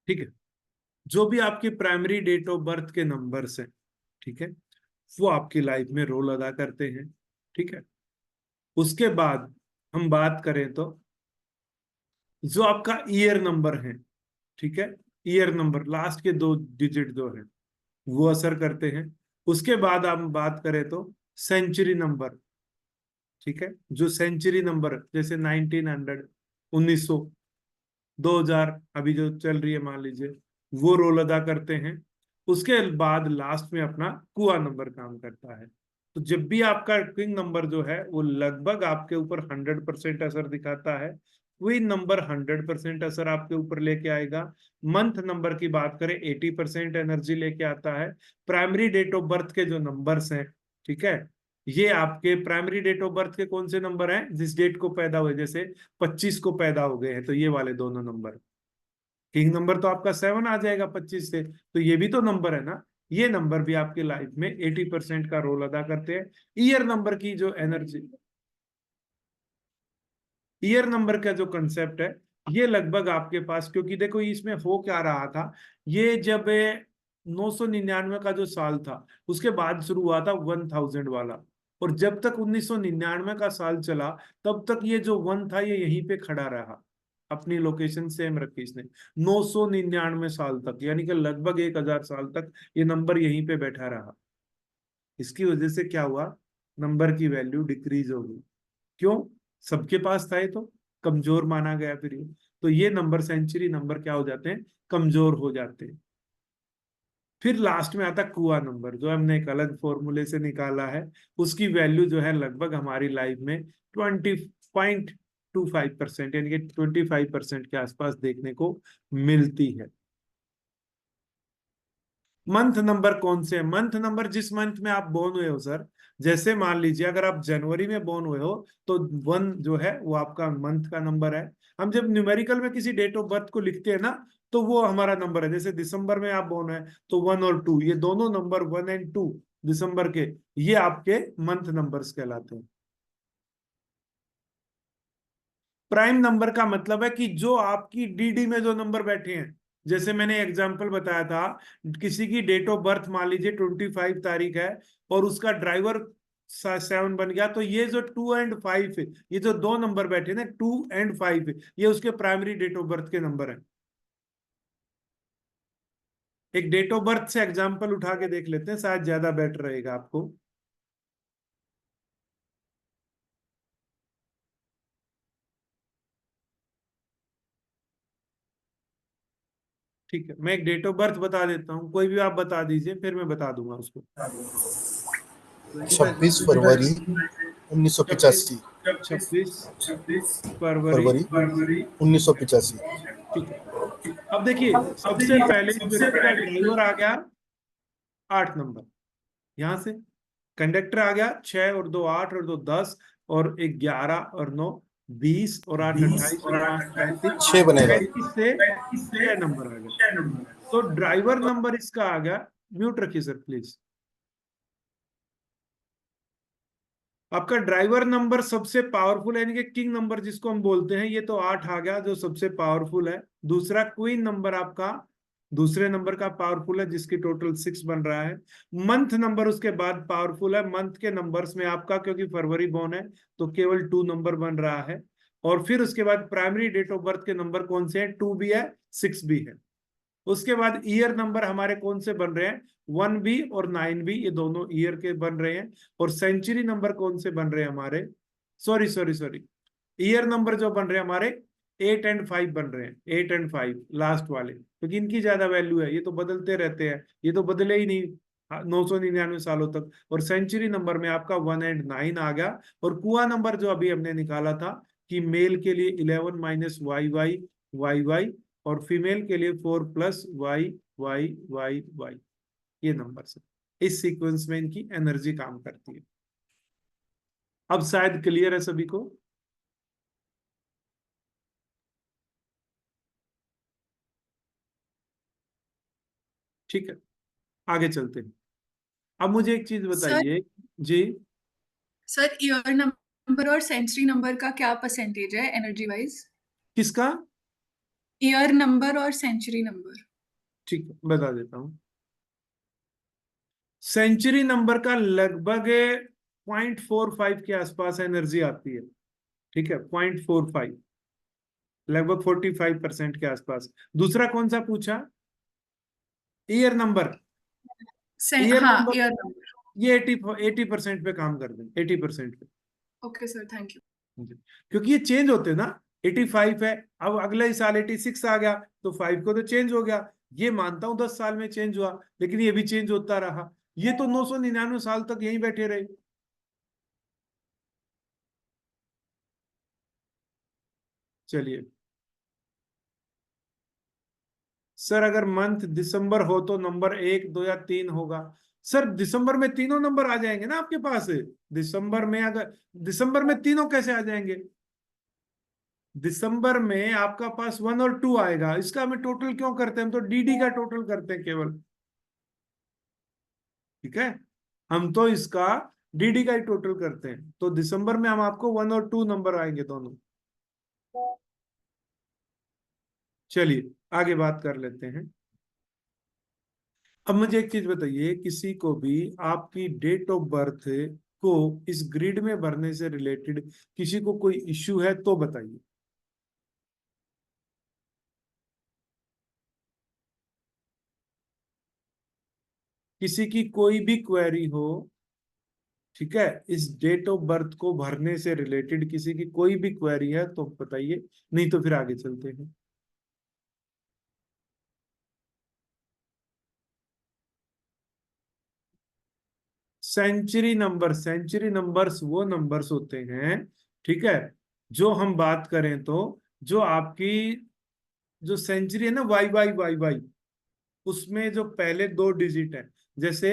ठीक है, जो भी आपकी प्राइमरी डेट ऑफ बर्थ के नंबर्स हैं, ठीक है, वो आपकी लाइफ में रोल अदा करते हैं। ठीक है, उसके बाद हम बात करें तो जो आपका ईयर नंबर है, ठीक है, ईयर नंबर लास्ट के 2 डिजिट जो है वो असर करते हैं। उसके बाद हम बात करें तो सेंचुरी नंबर, ठीक है, जो सेंचुरी नंबर जैसे 1900, 1900, 2000 अभी जो चल रही है मान लीजिए, वो रोल अदा करते हैं। उसके बाद लास्ट में अपना कुआ नंबर काम करता है। तो जब भी आपका क्विंग नंबर जो है वो लगभग आपके ऊपर 100% असर दिखाता है, क्वीन नंबर 100% असर आपके ऊपर लेके आएगा। मंथ नंबर की बात करें 80% एनर्जी लेके आता है। प्राइमरी डेट ऑफ बर्थ के जो नंबर्स हैं, ठीक है, ये आपके प्राइमरी डेट ऑफ बर्थ के कौन से नंबर हैं, जिस डेट को पैदा हुए, जैसे 25 को पैदा हो गए हैं तो ये वाले दोनों नंबर, किंग नंबर तो आपका 7 आ जाएगा 25 से, तो ये भी तो नंबर है ना। ये नंबर भी आपकी लाइफ में 80% का रोल अदा करते हैं। ईयर नंबर की जो एनर्जी, ईयर नंबर का जो कंसेप्ट है ये लगभग आपके पास, क्योंकि देखो इसमें हो क्या रहा था, ये जब 999 का जो साल था उसके बाद शुरू हुआ था 1000 वाला, और जब तक 1999 का साल चला तब तक ये जो 1 था ये यहीं पे खड़ा रहा, अपनी लोकेशन सेम रखी इसने 999 साल तक, यानी कि लगभग 1000 साल तक ये नंबर यहीं पे बैठा रहा। इसकी वजह से क्या हुआ, नंबर की वैल्यू डिक्रीज हो गई। क्यों, सबके पास था ये तो कमजोर माना गया फिर ये, तो ये नंबर सेंचुरी नंबर क्या हो जाते हैं, कमजोर हो जाते हैं। फिर लास्ट में आता कुआ नंबर, जो हमने एक अलग फॉर्मूले से निकाला है, उसकी वैल्यू जो है लगभग हमारी लाइफ में 20.25% यानी कि 25% के आसपास देखने को मिलती है। मंथ नंबर कौन से है, मंथ नंबर जिस मंथ में आप बोर्न हुए हो सर, जैसे मान लीजिए अगर आप जनवरी में बोर्न हुए हो तो 1 जो है वो आपका मंथ का नंबर है। हम जब न्यूमेरिकल में किसी डेट ऑफ बर्थ को लिखते हैं ना तो वो हमारा नंबर है। जैसे दिसंबर में आप बोर्न है तो 1 और 2, ये दोनों नंबर 1 और 2 दिसंबर के, ये आपके मंथ नंबर्स कहलाते हैं। प्राइम नंबर का मतलब है कि जो आपकी डीडी में जो नंबर बैठे हैं, जैसे मैंने एग्जांपल बताया था, किसी की डेट ऑफ बर्थ मान लीजिए 25 तारीख है और उसका ड्राइवर 7 बन गया, तो ये जो 2 और 5 है, ये जो 2 नंबर बैठे ना 2 और 5, ये उसके प्राइमरी डेट ऑफ बर्थ के नंबर है। एक डेट ऑफ बर्थ से एग्जांपल उठा के देख लेते हैं, शायद ज्यादा बेटर रहेगा आपको। ठीक है, मैं एक डेट ऑफ बर्थ बता देता हूँ, कोई भी आप बता दीजिए फिर मैं बता दूंगा उसको। 26 फरवरी 1985। 26 फरवरी 1985। ठीक है, अब देखिए सबसे पहले ड्राइवर आ गया 8 नंबर, यहां से कंडक्टर आ गया 6 और 2 8 और 2 10 और 1 11 और 9 20 और 8 28 और 5 35 6 बनेगा। 35 से 6 नंबर आ गया। तो ड्राइवर नंबर इसका आ गया, म्यूट रखिए सर प्लीज। आपका ड्राइवर नंबर सबसे पावरफुल है, यानी कि किंग नंबर जिसको हम बोलते हैं, ये तो 8 आ गया जो सबसे पावरफुल है। दूसरा क्वीन नंबर आपका दूसरे नंबर का पावरफुल है जिसकी टोटल 6 बन रहा है। मंथ नंबर उसके बाद पावरफुल है, मंथ के नंबर्स में आपका क्योंकि फरवरी बॉर्न है तो केवल 2 नंबर बन रहा है। और फिर उसके बाद प्राइमरी डेट ऑफ बर्थ के नंबर कौन से हैं, 2 भी है 6 भी है। उसके बाद ईयर नंबर हमारे कौन से बन रहे हैं, 1B और 9B, ये दोनों ईयर के बन रहे हैं। और सेंचुरी नंबर कौन से बन रहे हैं हमारे, सॉरी, ईयर नंबर जो बन रहे हैं हमारे 8 और 5 बन रहे हैं, 8 और 5 लास्ट वाले, क्योंकि इनकी ज्यादा वैल्यू है, ये तो बदलते रहते हैं, ये तो बदले ही नहीं 999 सालों तक। और सेंचुरी नंबर में आपका 1 और 9 आ गया। और कुआ नंबर जो अभी हमने निकाला था कि मेल के लिए 11 माइनस YY, और फीमेल के लिए 4 प्लस Y, ये नंबर से इस सीक्वेंस में इनकी एनर्जी काम करती है। अब शायद क्लियर है सभी को। ठीक है, आगे चलते हैं। अब मुझे एक चीज बताइए जी, सर ईयर नंबर और सेंचुरी नंबर का क्या परसेंटेज है एनर्जी वाइज? किसका? ईयर नंबर और सेंचुरी नंबर। ठीक है, बता देता हूं। सेंचुरी नंबर का लगभग 0.45 के आसपास एनर्जी आती है। ठीक है, 0.45, लगभग 45% के आसपास। दूसरा कौन सा पूछा? Year number. ईयर हाँ, नंबर ईयर नंबर। ये 80% पे काम कर दें, 80% पे। Okay sir, thank you. क्योंकि ये चेंज होते हैं ना, 85 है, अब अगले ही साल 86 आ गया, तो 5 को तो चेंज हो गया। ये मानता हूं 10 साल में चेंज हुआ, लेकिन ये भी चेंज होता रहा। ये तो 999 साल तक यहीं बैठे रहे। चलिए सर, अगर मंथ दिसंबर हो तो नंबर 1, 2 या 3 होगा। सर दिसंबर में तीनों नंबर आ जाएंगे ना आपके पास। दिसंबर में अगर दिसंबर में तीनों कैसे आ जाएंगे? दिसंबर में आपका पास 1 और 2 आएगा। इसका हमें टोटल क्यों करते हैं? हम तो डीडी का टोटल करते हैं केवल। ठीक है, हम तो इसका डीडी का ही टोटल करते हैं। तो दिसंबर में हम आपको 1 और 2 नंबर आएंगे दोनों। चलिए आगे बात कर लेते हैं। अब मुझे एक चीज बताइए, किसी को भी आपकी डेट ऑफ बर्थ को इस ग्रिड में भरने से रिलेटेड किसी को कोई इश्यू है तो बताइए। किसी की कोई भी क्वेरी हो, ठीक है, इस डेट ऑफ बर्थ को भरने से रिलेटेड किसी की कोई भी क्वेरी है तो बताइए, नहीं तो फिर आगे चलते हैं। सेंचुरी नंबर्स वो नंबर्स होते हैं, ठीक है, जो हम बात करें तो जो आपकी जो सेंचुरी है ना, YY, उसमें जो पहले 2 डिजिट है, जैसे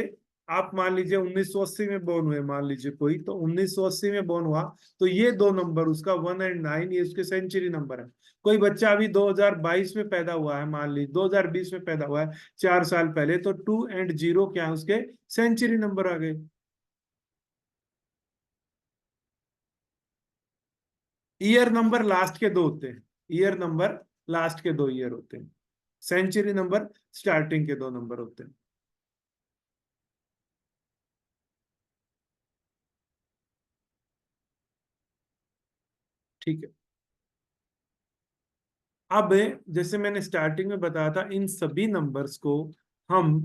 आप मान लीजिए 1980 में बोर्न हुए, मान लीजिए कोई, तो 1980 में बोर्न हुआ, तो ये 2 नंबर उसका 1 और 9, ये उसके सेंचुरी नंबर है। कोई बच्चा अभी 2022 में पैदा हुआ है, मान लीजिए 2020 में पैदा हुआ है, 4 साल पहले, तो 2 और 0 क्या है उसके सेंचुरी नंबर आ गए। ईयर नंबर लास्ट के 2 होते हैं, ईयर नंबर लास्ट के 2 ईयर होते हैं, सेंचुरी नंबर स्टार्टिंग के 2 नंबर होते हैं। ठीक है, अब जैसे मैंने स्टार्टिंग में बताया था, इन सभी नंबर्स को हम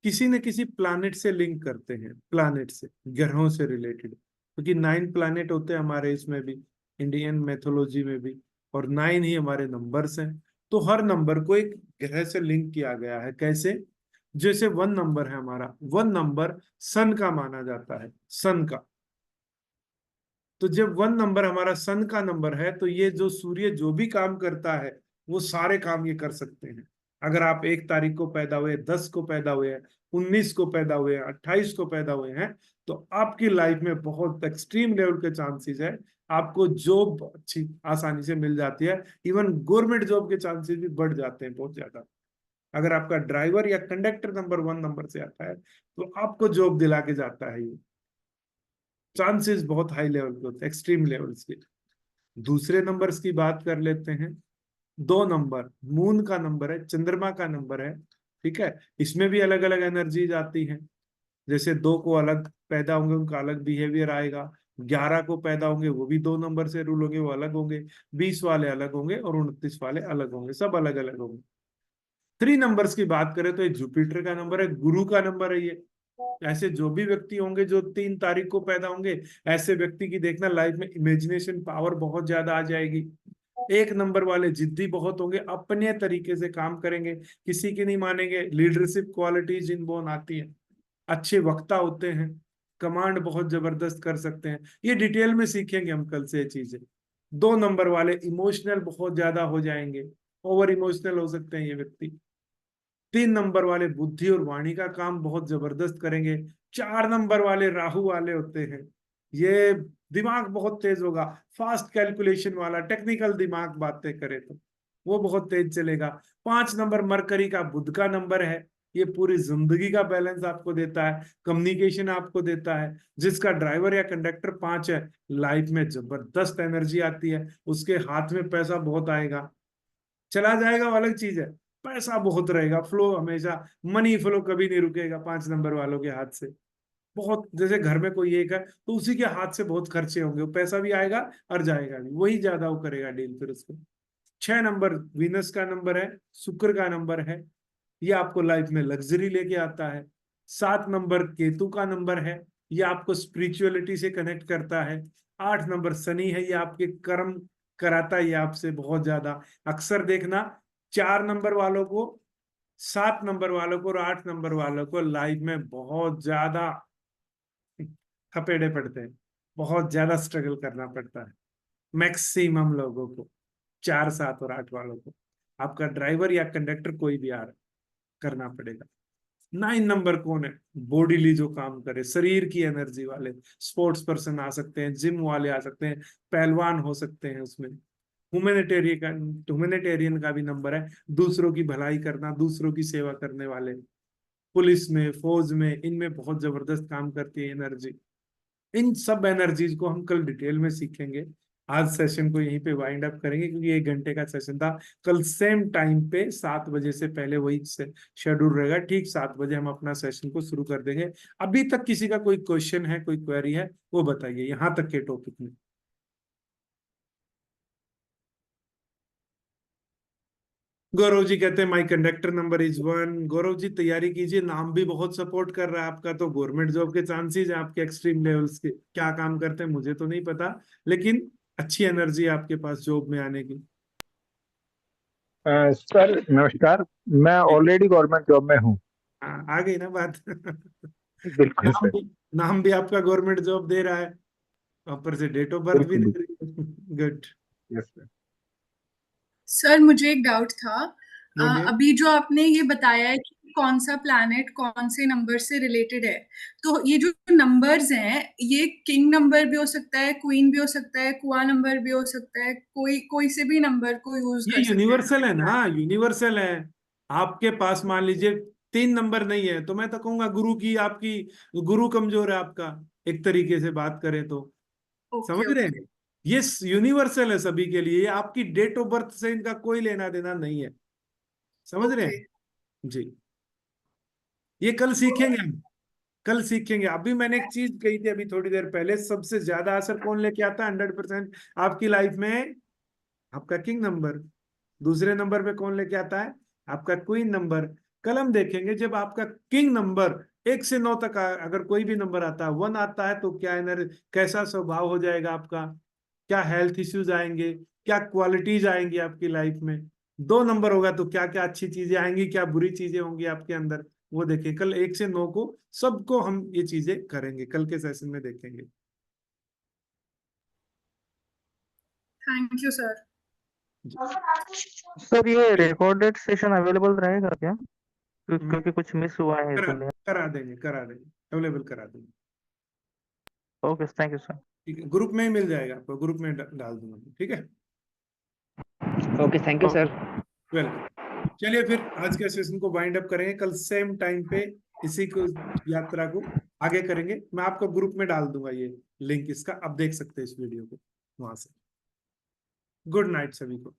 किसी न किसी प्लैनेट से लिंक करते हैं, प्लैनेट से, ग्रहों से रिलेटेड, क्योंकि 9 प्लैनेट होते हैं हमारे इसमें भी, इंडियन मैथोलॉजी में भी, और 9 ही हमारे नंबर्स हैं। तो हर नंबर को एक ग्रह से लिंक किया गया है। कैसे? जैसे 1 नंबर है हमारा, 1 नंबर सन का माना जाता है, सन का। तो जब 1 नंबर हमारा सन का नंबर है, तो ये जो सूर्य जो भी काम करता है वो सारे काम ये कर सकते हैं। अगर आप 1 तारीख को पैदा हुए, 10 को पैदा हुए हैं, 19 को पैदा हुए हैं, 28 को पैदा हुए हैं, तो आपकी लाइफ में बहुत एक्सट्रीम लेवल के चांसेस है, आपको जॉब अच्छी आसानी से मिल जाती है। इवन गवर्नमेंट जॉब के चांसेस भी बढ़ जाते हैं बहुत ज्यादा। अगर आपका ड्राइवर या कंडक्टर नंबर 1 नंबर से आता है तो आपको जॉब दिला के जाता है। ये चांसेस बहुत हाई लेवल के होते हैं, एक्सट्रीम लेवल्स के। दूसरे नंबर्स की बात कर लेते हैं। 2 नंबर मून का नंबर है, चंद्रमा का नंबर है, ठीक है, इसमें भी अलग अलग एनर्जीज आती हैं। जैसे 2 को अलग पैदा होंगे उनका अलग बिहेवियर आएगा, 11 को पैदा होंगे वो भी 2 नंबर से रूल होंगे, वो अलग होंगे, 20 वाले अलग होंगे और 29 वाले अलग होंगे, सब अलग अलग होंगे। 3 नंबर्स की बात करें तो ये जुपिटर का नंबर है, गुरु का नंबर है ये। ऐसे जो भी व्यक्ति होंगे जो 3 तारीख को पैदा होंगे, ऐसे व्यक्ति की देखना लाइफ में इमेजिनेशन पावर बहुत ज्यादा आ जाएगी। 1 नंबर वाले जिद्दी बहुत होंगे, अपने तरीके से काम करेंगे, किसी की नहीं मानेंगे। लीडरशिप क्वालिटीज इनबोर्न आती है, अच्छे वक्ता होते हैं, कमांड बहुत जबरदस्त कर सकते हैं। ये डिटेल में सीखेंगे हम कल से ये चीजें। 2 नंबर वाले इमोशनल बहुत ज्यादा हो जाएंगे, ओवर इमोशनल हो सकते हैं ये व्यक्ति। 3 नंबर वाले बुद्धि और वाणी का काम बहुत जबरदस्त करेंगे। 4 नंबर वाले राहु वाले होते हैं, ये दिमाग बहुत तेज होगा, फास्ट कैलकुलेशन वाला, टेक्निकल दिमाग बातें करे तो वो बहुत तेज चलेगा। 5 नंबर मरकरी का बुध का नंबर है, ये पूरी जिंदगी का बैलेंस आपको देता है, कम्युनिकेशन आपको देता है। जिसका ड्राइवर या कंडक्टर 5 है, लाइफ में जबरदस्त एनर्जी आती है, उसके हाथ में पैसा बहुत आएगा, चला जाएगा वो अलग चीज है, पैसा बहुत रहेगा, फ्लो हमेशा, मनी फ्लो कभी नहीं रुकेगा 5 नंबर वालों के हाथ से। बहुत, जैसे घर में कोई एक है तो उसी के हाथ से बहुत खर्चे होंगे, वो पैसा भी आएगा और जाएगा भी, वही ज्यादा वो करेगा डील फिर उसको। 6 नंबर वीनस का नंबर है, शुक्र का नंबर है, ये आपको लाइफ में लग्जरी लेके आता है। 7 नंबर केतु का नंबर है, ये आपको स्पिरिचुअलिटी से कनेक्ट करता है। 8 नंबर शनि है, ये आपके कर्म कराता है, ये आपसे बहुत ज्यादा। अक्सर देखना 4 नंबर वालों को, 7 नंबर वालों को और 8 नंबर वालों को लाइफ में बहुत ज्यादा थपेड़े पड़ते हैं, बहुत ज्यादा स्ट्रगल करना पड़ता है मैक्सिमम लोगों को। 4, 7 और 8 वालों को आपका ड्राइवर या कंडक्टर कोई भी करना पड़ेगा। 9 नंबर कौन है? बॉडीली जो काम करे, शरीर की एनर्जी वाले, स्पोर्ट्स पर्सन आ सकते हैं, जिम वाले आ सकते हैं, पहलवान हो सकते हैं उसमें। ह्यूमैनिटेरियन का भी नंबर है, दूसरों की भलाई करना, दूसरों की सेवा करने वाले, पुलिस में, फौज में, इनमें बहुत जबरदस्त काम करती है एनर्जी। इन सब एनर्जीज को हम कल डिटेल में सीखेंगे। आज सेशन को यहीं पे वाइंड अप करेंगे क्योंकि 1 घंटे का सेशन था। कल सेम टाइम पे 7 बजे से पहले वही शेड्यूल रहेगा, ठीक 7 बजे हम अपना सेशन को शुरू कर देंगे। अभी तक किसी का कोई क्वेश्चन है, कोई क्वेरी है, वो बताइए यहाँ तक के टॉपिक में। गौरव जी कहते हैं माई conductor number is 1। Gaurav ji तैयारी कीजिए, नाम भी बहुत सपोर्ट कर रहा है आपका, तो गवर्नमेंट जॉब के चांसेस है आपके एक्सट्रीम लेवल्स के। क्या काम करते हैं मुझे तो नहीं पता, लेकिन अच्छी एनर्जी है आपके पास जॉब में आने की। सर नमस्कार, मैं ऑलरेडी गवर्नमेंट जॉब में हूँ। हाँ, आ गई ना बात। बिल्कुल सर। नाम भी आपका गवर्नमेंट जॉब दे रहा है, ऊपर से डेट ऑफ बर्थ भी बिल्कुल। दे रही है। गुड। Yes sir. सर मुझे एक डाउट था। बोलिए। अभी जो आपने ये बताया है कि कौन सा प्लैनेट कौन से नंबर से रिलेटेड है, तो ये जो नंबर्स हैं ये किंग नंबर भी हो सकता है, क्वीन भी हो सकता है, कुआ नंबर भी हो सकता है, कोई से भी नंबर को यूज ये कर सकते हैं। यूनिवर्सल है ना, यूनिवर्सल है। आपके पास मान लीजिए 3 नंबर नहीं है तो मैं तो कहूंगा गुरु की, आपकी गुरु कमजोर है आपका, एक तरीके से बात करें तो। समझ रहे हैं? ये यूनिवर्सल है सभी के लिए, ये आपकी डेट ऑफ बर्थ से इनका कोई लेना देना नहीं है। समझ रहे हैं जी? ये कल सीखेंगे हम, कल सीखेंगे। अभी मैंने एक चीज कही थी अभी थोड़ी देर पहले, सबसे ज्यादा असर कौन लेके आता है 100% आपकी लाइफ में? आपका किंग नंबर। दूसरे नंबर पे कौन लेके आता है? आपका क्वीन नंबर। कल हम देखेंगे जब आपका किंग नंबर 1 से 9 तक अगर कोई भी नंबर आता है, 1 आता है, तो क्या कैसा स्वभाव हो जाएगा आपका, क्या हेल्थ इश्यूज आएंगे, क्या क्वालिटीज आएंगी आपकी लाइफ में। 2 नंबर होगा तो क्या क्या अच्छी चीजें आएंगी, क्या बुरी चीजें होंगी आपके अंदर, वो देखें कल। 1 से 9 को सबको हम ये चीजें करेंगे, कल के सेशन में देखेंगे। Thank you sir. सर ये रिकॉर्डेड सेशन अवेलेबल रहेगा क्या? क्योंकि कुछ मिस हुआ है इसलिए। करा देंगे, अवेलेबल करा देंगे। Okay, thank you sir. ठीक है, ग्रुप में ही मिल जाएगा आपको, ग्रुप में डाल दूंगा। ठीक है, okay, thank you sir. Welcome. चलिए फिर आज के सेशन को वाइंड अप करेंगे, कल सेम टाइम पे इसी को यात्रा को आगे करेंगे। मैं आपको ग्रुप में डाल दूंगा ये लिंक इसका, आप देख सकते हैं इस वीडियो को वहां से। गुड नाइट सभी को।